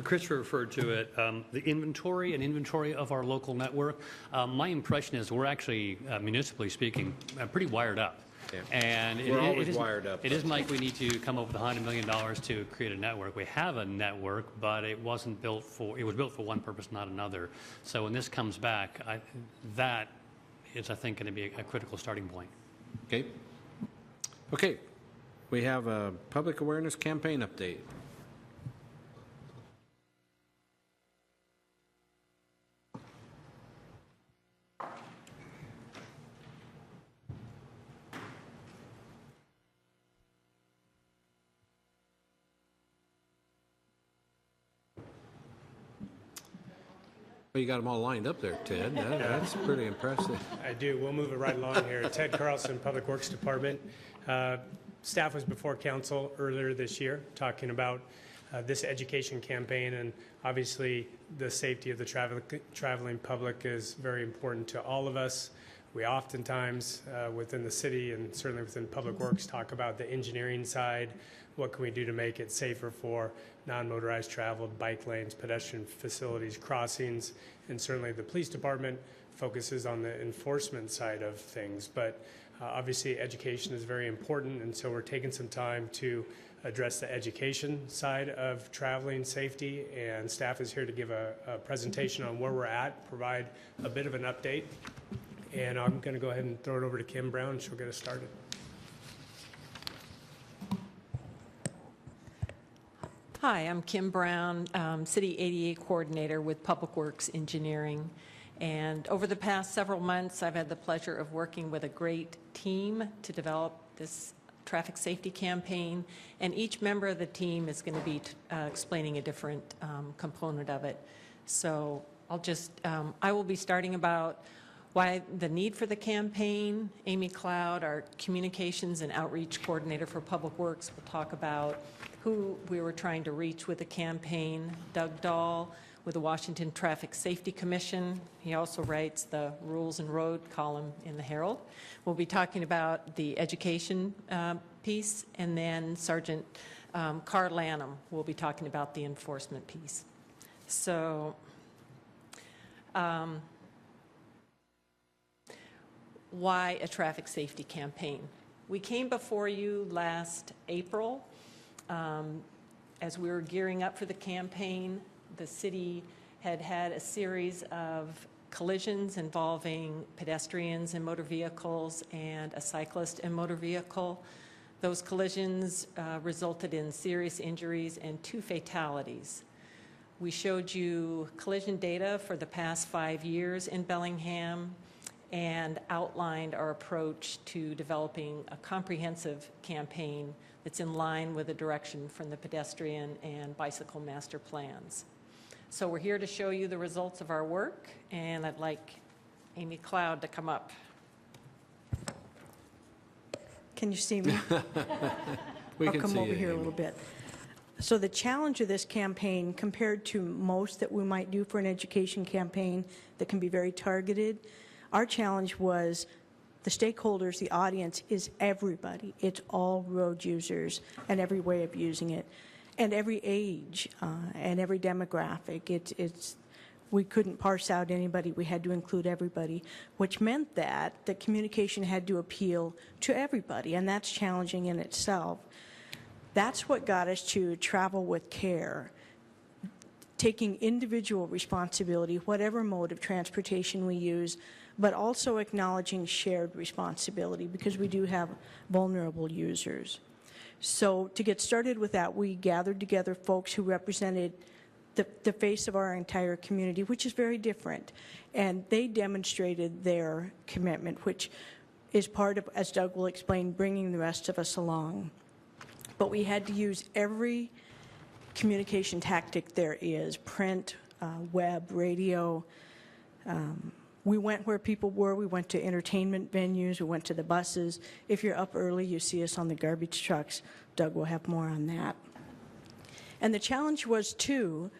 Christopher referred to it, the inventory of our local network. My impression is we're actually, municipally speaking, pretty wired up. Yeah. And We're always wired up. It isn't like we need to come up with $100 million to create a network. We have a network, but it was built for one purpose, not another. So when this comes back, that is, I think, going to be a critical starting point. Okay. Okay. We have a public awareness campaign update. Well, you got them all lined up there, Ted. That's pretty impressive. I do. We'll move it right along here. Ted Carlson, Public Works Department. Staff was before council earlier this year talking about this education campaign, and obviously the safety of the traveling public is very important to all of us. We oftentimes, within the city and certainly within Public Works, talk about the engineering side. What can we do to make it safer for non-motorized travel, bike lanes, pedestrian facilities, crossings, and certainly the police department focuses on the enforcement side of things. But obviously education is very important, and so we're taking some time to address the education side of traveling safety, and staff is here to give a presentation on where we're at, provide a bit of an update. And I'm going to go ahead and throw it over to Kim Brown, and she'll get us started. Hi, I'm Kim Brown, City ADA Coordinator with Public Works Engineering. And over the past several months, I've had the pleasure of working with a great team to develop this traffic safety campaign. And each member of the team is going to be explaining a different component of it. So I will be starting about why the need for the campaign. Amy Cloud, our Communications and Outreach Coordinator for Public Works, will talk about who we were trying to reach with the campaign. Doug Dahl with the Washington Traffic Safety Commission. He also writes the Rules and Road column in the Herald. We'll be talking about the education piece, and then Sergeant Carr Lanham will be talking about the enforcement piece. So, why a traffic safety campaign? We came before you last April as we were gearing up for the campaign. The city had had a series of collisions involving pedestrians and motor vehicles and a cyclist and motor vehicle. Those collisions resulted in serious injuries and 2 fatalities. We showed you collision data for the past 5 years in Bellingham and outlined our approach to developing a comprehensive campaign that's in line with the direction from the pedestrian and bicycle master plans. So we're here to show you the results of our work, and I'd like Amy Cloud to come up. Can you see me? We I'll can come see over you, here a Amy. little bit. So the challenge of this campaign, compared to most that we might do for an education campaign that can be very targeted, our challenge was the stakeholders, the audience, is everybody. It's all road users and every way of using it, and every age and every demographic. We couldn't parse out anybody. We had to include everybody, which meant that the communication had to appeal to everybody, and that's challenging in itself. That's what got us to travel with care, taking individual responsibility, whatever mode of transportation we use, but also acknowledging shared responsibility because we do have vulnerable users. So to get started with that, we gathered together folks who represented the face of our entire community, which is very different. And they demonstrated their commitment, which is part of, as Doug will explain, bringing the rest of us along. But we had to use every communication tactic there is, print, web, radio. We went where people were. We went to entertainment venues. We went to the buses. If you're up early, you see us on the garbage trucks. Doug will have more on that. And the challenge was, too,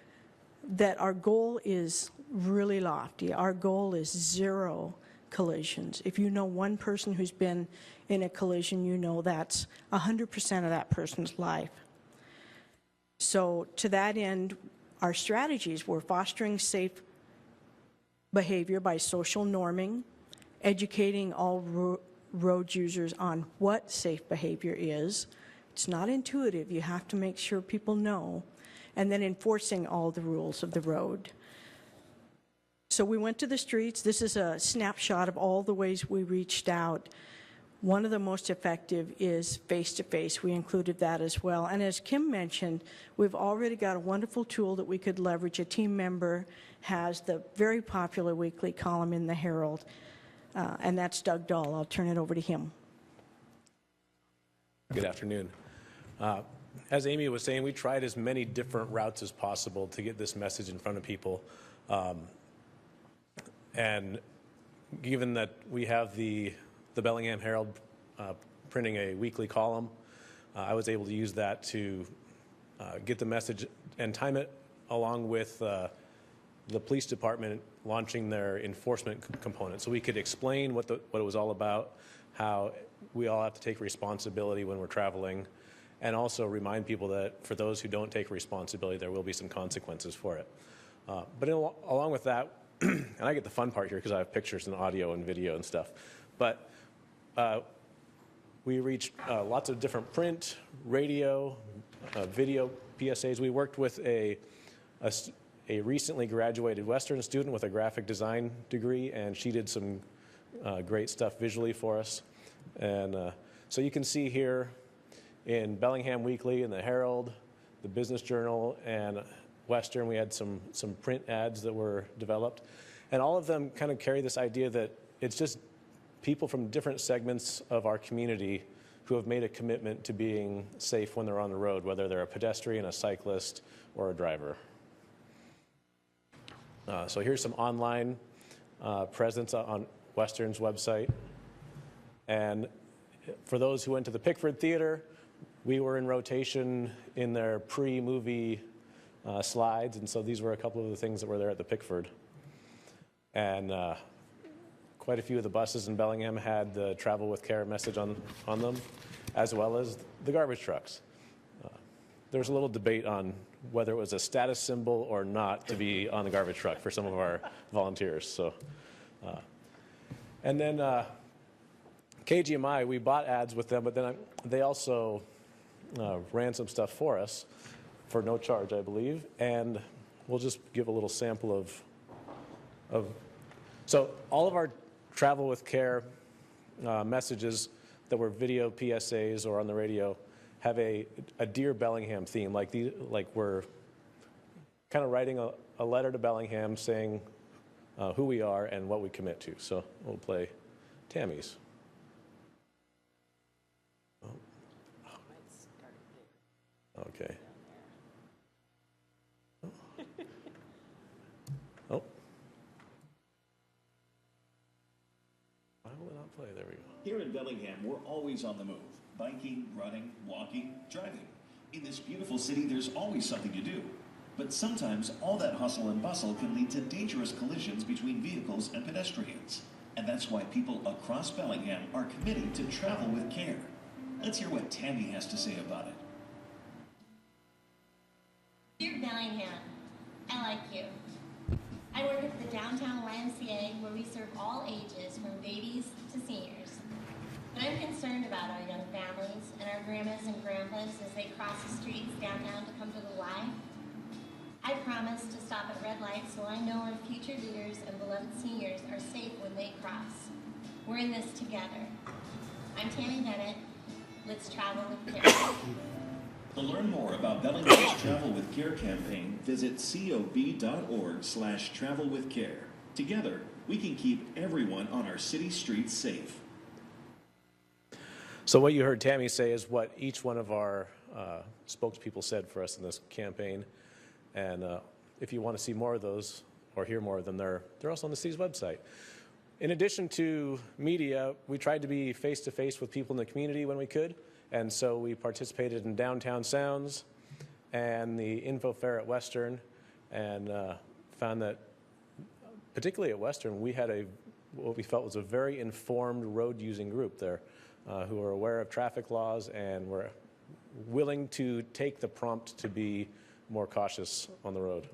that our goal is really lofty. Our goal is 0 collisions. If you know one person who's been in a collision, you know that's 100% of that person's life. So to that end, our strategies were fostering safe behavior by social norming, educating all road users on what safe behavior is. It's not intuitive. You have to make sure people know. And then enforcing all the rules of the road. So we went to the streets. This is a snapshot of all the ways we reached out. One of the most effective is face-to-face. We included that as well. And as Kim mentioned, we've already got a wonderful tool that we could leverage. A team member has the very popular weekly column in the Herald, and that's Doug Dahl. I'll turn it over to him. Good afternoon. As Amy was saying, we tried as many different routes as possible to get this message in front of people. And given that we have the Bellingham Herald printing a weekly column, I was able to use that to get the message and time it along with the police department launching their enforcement component. So we could explain what it was all about, how we all have to take responsibility when we're traveling, and also remind people that for those who don't take responsibility, there will be some consequences for it. But along with that, and I get the fun part here because I have pictures and audio and video and stuff, but we reached lots of different print, radio, video PSAs. We worked with a recently graduated Western student with a graphic design degree, and she did some great stuff visually for us. And so you can see here in Bellingham Weekly, in the Herald, the Business Journal, and Western, we had some print ads that were developed. And all of them kind of carry this idea that it's just people from different segments of our community who have made a commitment to being safe when they're on the road, whether they're a pedestrian, a cyclist, or a driver. So here's some online presence on Western's website. And for those who went to the Pickford Theater, we were in rotation in their pre-movie slides, and so these were a couple of the things that were there at the Pickford. And quite a few of the buses in Bellingham had the Travel with Care message on them, as well as the garbage trucks. There was a little debate on whether it was a status symbol or not to be on the garbage truck for some of our volunteers. So, and then KGMI, we bought ads with them, but then they also ran some stuff for us for no charge, I believe. And we'll just give a little sample of so all of our Travel with Care messages that were video PSAs or on the radio have a Dear Bellingham theme, like we're kind of writing a letter to Bellingham saying who we are and what we commit to. So we'll play Tammy's. Okay. Oh. Why will it not play? There we go. Here in Bellingham, we're always on the move. Biking, running, walking, driving. In this beautiful city, there's always something to do. But sometimes all that hustle and bustle can lead to dangerous collisions between vehicles and pedestrians. And that's why people across Bellingham are committed to travel with care. Let's hear what Tammy has to say about it. Dear Bellingham, I like you. I work at the Downtown YMCA where we serve all ages from babies to seniors. But I'm concerned about our young families and our grandmas and grandpas as they cross the streets downtown to come to the Y. I promise to stop at red lights so I know our future leaders and beloved seniors are safe when they cross. We're in this together. I'm Tammy Bennett. Let's travel with care. To learn more about Bellingham's Travel with Care campaign, visit cob.org/travelwithcare. Together, we can keep everyone on our city streets safe. So what you heard Tammy say is what each one of our spokespeople said for us in this campaign. And if you want to see more of those or hear more of them, they're also on the city's website. In addition to media, we tried to be face-to-face with people in the community when we could. And so we participated in Downtown Sounds and the Info Fair at Western, and found that, particularly at Western, we had what we felt was a very informed road-using group there who are aware of traffic laws and were willing to take the prompt to be more cautious on the road.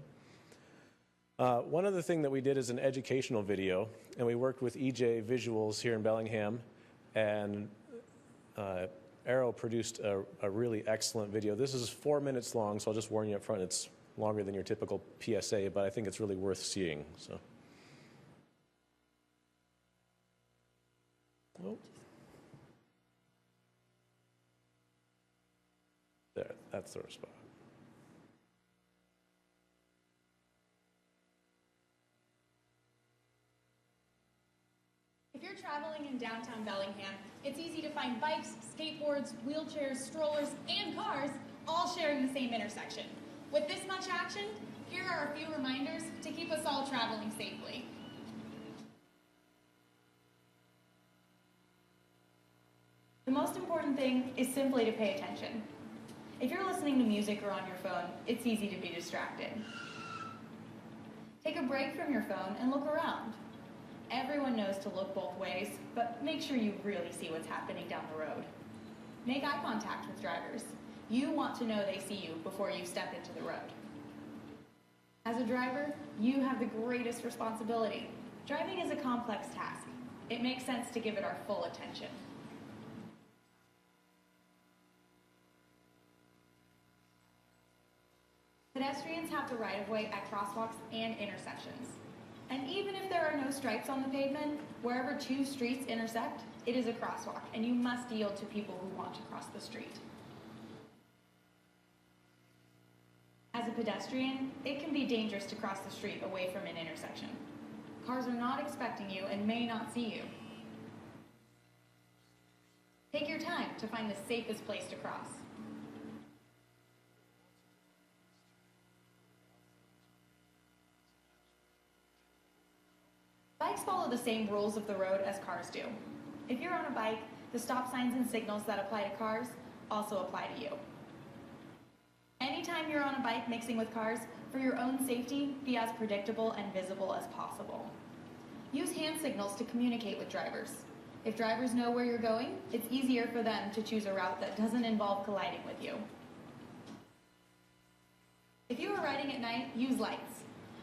One other thing that we did is an educational video, and we worked with EJ Visuals here in Bellingham, and Arrow produced a really excellent video. This is 4 minutes long, so I'll just warn you up front, it's longer than your typical PSA, but I think it's really worth seeing. So. Oh. There, that's the spot. If you're traveling in downtown Bellingham, it's easy to find bikes, skateboards, wheelchairs, strollers, and cars all sharing the same intersection. With this much action, here are a few reminders to keep us all traveling safely. The most important thing is simply to pay attention. If you're listening to music or on your phone, it's easy to be distracted. Take a break from your phone and look around. Everyone knows to look both ways, but make sure you really see what's happening down the road. Make eye contact with drivers. You want to know they see you before you step into the road. As a driver, you have the greatest responsibility. Driving is a complex task. It makes sense to give it our full attention. Pedestrians have the right-of-way at crosswalks and intersections. And even if there are no stripes on the pavement, wherever two streets intersect, it is a crosswalk, and you must yield to people who want to cross the street. As a pedestrian, it can be dangerous to cross the street away from an intersection. Cars are not expecting you and may not see you. Take your time to find the safest place to cross. Bikes follow the same rules of the road as cars do. If you're on a bike, the stop signs and signals that apply to cars also apply to you. Anytime you're on a bike mixing with cars, for your own safety, be as predictable and visible as possible. Use hand signals to communicate with drivers. If drivers know where you're going, it's easier for them to choose a route that doesn't involve colliding with you. If you are riding at night, use lights.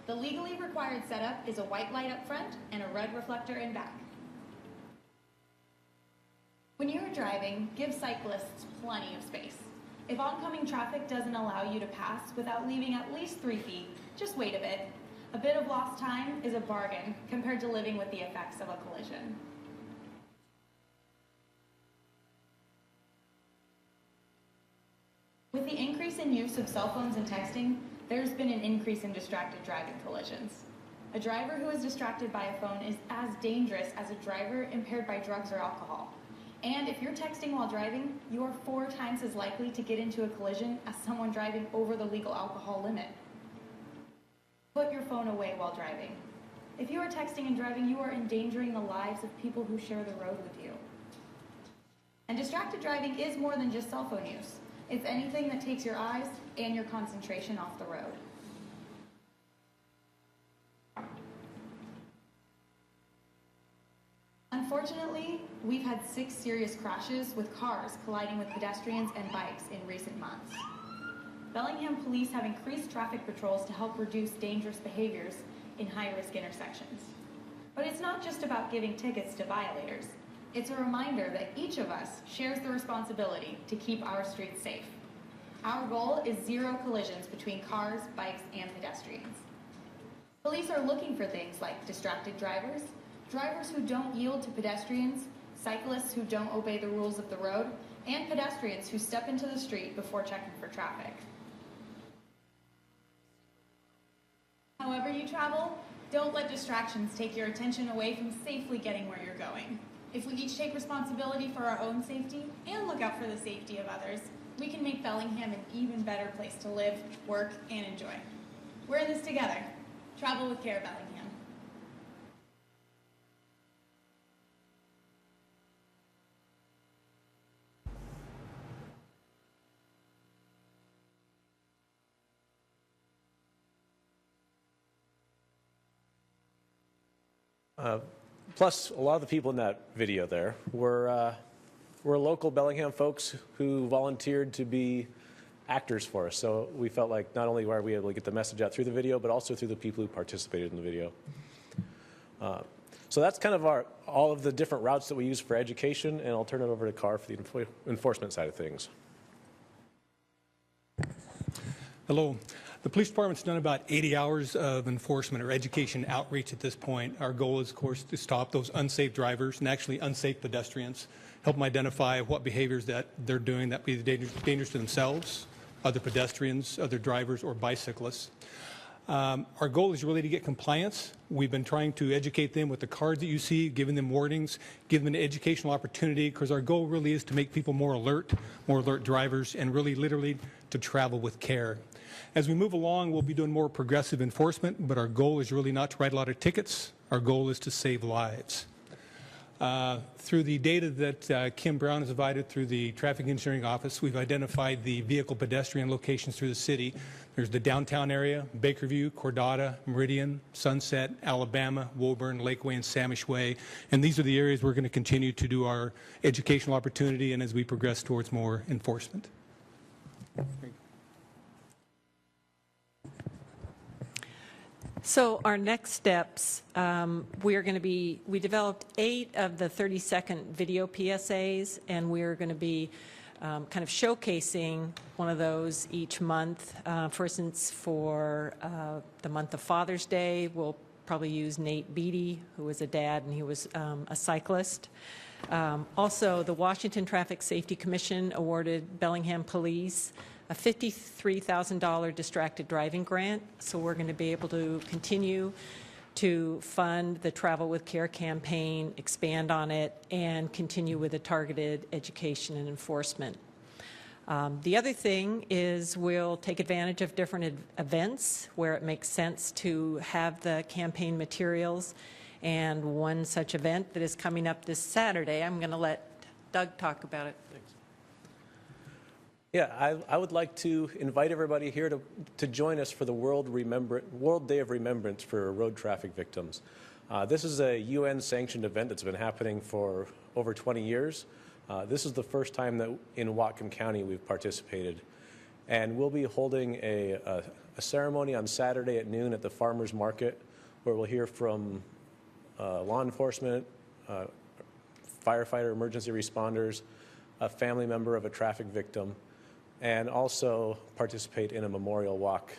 The legally required setup is a white light up front and a red reflector in back. When you are driving, give cyclists plenty of space. If oncoming traffic doesn't allow you to pass without leaving at least 3 feet, just wait a bit. A bit of lost time is a bargain compared to living with the effects of a collision. With the increase in use of cell phones and texting, there's been an increase in distracted driving collisions. A driver who is distracted by a phone is as dangerous as a driver impaired by drugs or alcohol. And if you're texting while driving, you are 4 times as likely to get into a collision as someone driving over the legal alcohol limit. Put your phone away while driving. If you are texting and driving, you are endangering the lives of people who share the road with you. And distracted driving is more than just cell phone use. It's anything that takes your eyes and your concentration off the road. Unfortunately, we've had 6 serious crashes with cars colliding with pedestrians and bikes in recent months. Bellingham police have increased traffic patrols to help reduce dangerous behaviors in high-risk intersections. But it's not just about giving tickets to violators. It's a reminder that each of us shares the responsibility to keep our streets safe. Our goal is 0 collisions between cars, bikes, and pedestrians. Police are looking for things like distracted drivers, drivers who don't yield to pedestrians, cyclists who don't obey the rules of the road, and pedestrians who step into the street before checking for traffic. However you travel, don't let distractions take your attention away from safely getting where you're going. If we each take responsibility for our own safety and look out for the safety of others, we can make Bellingham an even better place to live, work, and enjoy. We're in this together. Travel with care, Bellingham. Plus, a lot of the people in that video there were local Bellingham folks who volunteered to be actors for us. So we felt like not only were we able to get the message out through the video, but also through the people who participated in the video. So that's kind of all of the different routes that we use for education, and I'll turn it over to Carr for the enforcement side of things. Hello. The police department's done about 80 hours of enforcement or education outreach at this point. Our goal is, of course, to stop those unsafe drivers and actually unsafe pedestrians, help them identify what behaviors that they're doing that be dangerous to themselves, other pedestrians, other drivers, or bicyclists. Our goal is really to get compliance. We've been trying to educate them with the cards that you see, giving them warnings, giving them an educational opportunity, because our goal really is to make people more alert drivers, and really literally to travel with care. As we move along, we'll be doing more progressive enforcement, but our goal is really not to write a lot of tickets. Our goal is to save lives. Through the data that Kim Brown has provided through the Traffic Engineering Office, we've identified the vehicle pedestrian locations through the city. There's the downtown area, Bakerview, Cordata, Meridian, Sunset, Alabama, Woburn, Lakeway, and Samish Way. And these are the areas we're going to continue to do our educational opportunity and as we progress towards more enforcement. So our next steps, we developed 8 of the 30-second video PSAs, and we're going to be kind of showcasing one of those each month. For instance, for the month of Father's Day, we'll probably use Nate Beatty, who was a dad, and he was a cyclist. Also, the Washington Traffic Safety Commission awarded Bellingham Police a $53,000 distracted driving grant, so we're going to be able to continue to fund the Travel with Care campaign, expand on it, and continue with the targeted education and enforcement. The other thing is we'll take advantage of different events where it makes sense to have the campaign materials, and one such event that is coming up this Saturday, I'm going to let Doug talk about it. Yeah, I would like to invite everybody here to join us for the World Day of Remembrance for Road Traffic Victims. This is a UN-sanctioned event that's been happening for over 20 years. This is the first time that in Whatcom County we've participated. And we'll be holding a ceremony on Saturday at noon at the Farmers Market, where we'll hear from law enforcement, firefighter, emergency responders, a family member of a traffic victim, and also participate in a memorial walk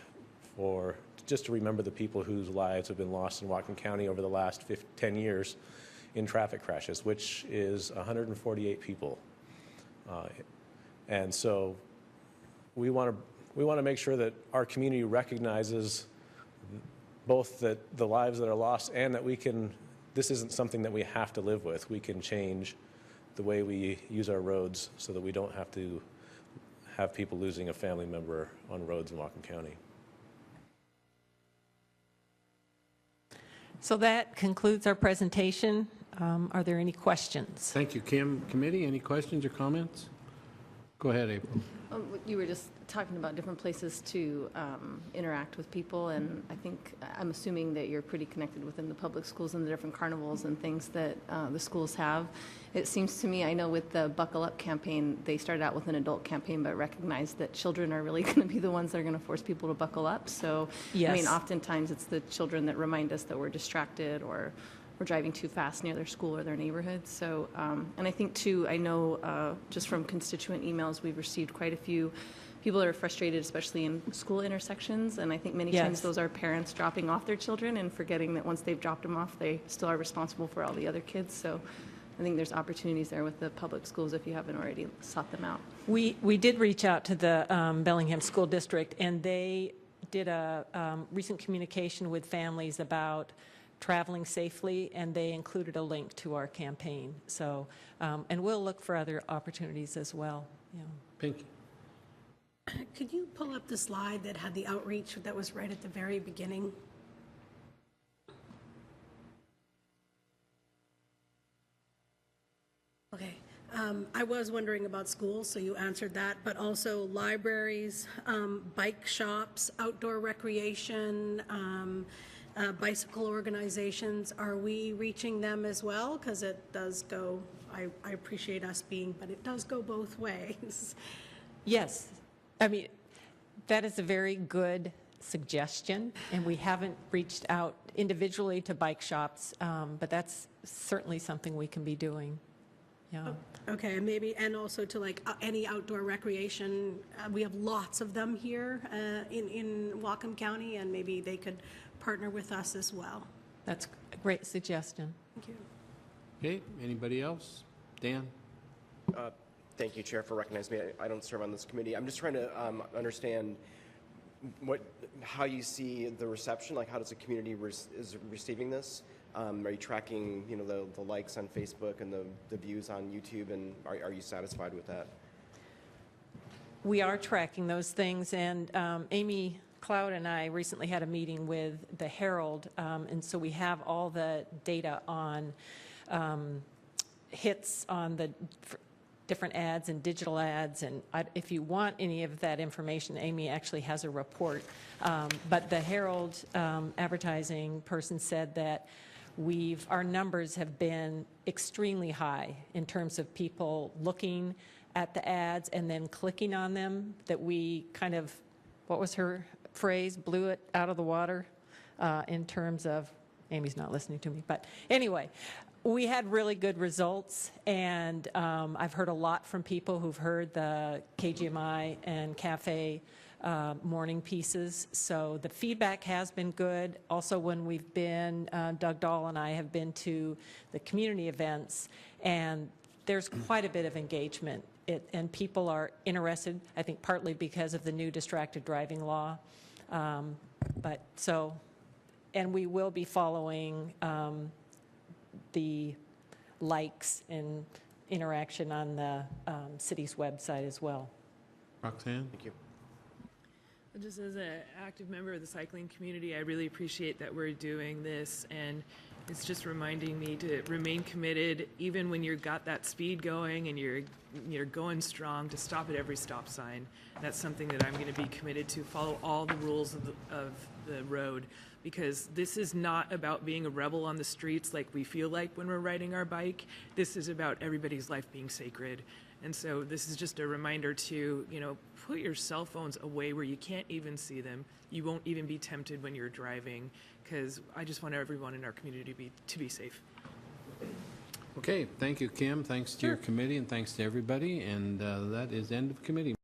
just to remember the people whose lives have been lost in Whatcom County over the last 10 years in traffic crashes, which is 148 people. And so we want to make sure that our community recognizes both that the lives that are lost and that this isn't something that we have to live with. We can change the way we use our roads so that we don't have to have people losing a family member on roads in Whatcom County. So that concludes our presentation. Are there any questions? Thank you, Kim. Committee, any questions or comments? Go ahead, April. You were just talking about different places to interact with people, and I'm assuming that you're pretty connected within the public schools and the different carnivals and things that the schools have. It seems to me, I know with the Buckle Up campaign, they started out with an adult campaign, but recognized that children are really going to be the ones that are going to force people to buckle up. So, yes. I mean, oftentimes it's the children that remind us that we're distracted or we're driving too fast near their school or their neighborhood. So, and I think too, I know just from constituent emails, we've received quite a few people that are frustrated, especially in school intersections. And I think many times those are parents dropping off their children and forgetting that once they've dropped them off, they still are responsible for all the other kids. So I think there's opportunities there with the public schools if you haven't already sought them out. We did reach out to the Bellingham School District, and they did a recent communication with families about traveling safely, and they included a link to our campaign. So, and we'll look for other opportunities as well. Yeah. Pinky. Could you pull up the slide that had the outreach that was right at the very beginning? Okay. I was wondering about schools, so you answered that, but also libraries, bike shops, outdoor recreation, bicycle organizations. Are we reaching them as well? Because it does go, I appreciate us being, but it does go both ways. Yes. I mean, that is a very good suggestion, and we haven't reached out individually to bike shops, but that's certainly something we can be doing. Yeah. Okay, maybe, and also to like any outdoor recreation. We have lots of them here in Whatcom County, and maybe they could partner with us as well. That's a great suggestion. Thank you. Okay, anybody else? Dan? Thank you, Chair, for recognizing me. I don't serve on this committee. I'm just trying to understand how you see the reception, like how does the community is receiving this? Are you tracking, the likes on Facebook and the views on YouTube, and are you satisfied with that? We are tracking those things, and Amy Cloud and I recently had a meeting with the Herald, and so we have all the data on hits on the different ads and digital ads, and if you want any of that information, Amy actually has a report. But the Herald advertising person said that our numbers have been extremely high in terms of people looking at the ads and then clicking on them, that we kind of, what was her phrase, blew it out of the water in terms of, Amy's not listening to me, but anyway, we had really good results, and I've heard a lot from people who've heard the KGMI and Cafe morning pieces, so the feedback has been good. Also, when we've been, Doug Dahl and I have been to the community events, and there's quite a bit of engagement, and people are interested, I think partly because of the new distracted driving law. And we will be following the likes and interaction on the city's website as well. Roxanne? Thank you. Just as an active member of the cycling community, I really appreciate that we're doing this, and it's just reminding me to remain committed even when you've got that speed going and you're going strong, to stop at every stop sign. That's something that I'm going to be committed to, follow all the rules of the road, because this is not about being a rebel on the streets like we feel like when we're riding our bike. This is about everybody's life being sacred. And so this is just a reminder to, put your cell phones away where you can't even see them. You won't even be tempted when you're driving, because I just want everyone in our community to be safe. Okay, thank you, Kim. Thanks to your committee, and thanks to everybody. And that is end of committee.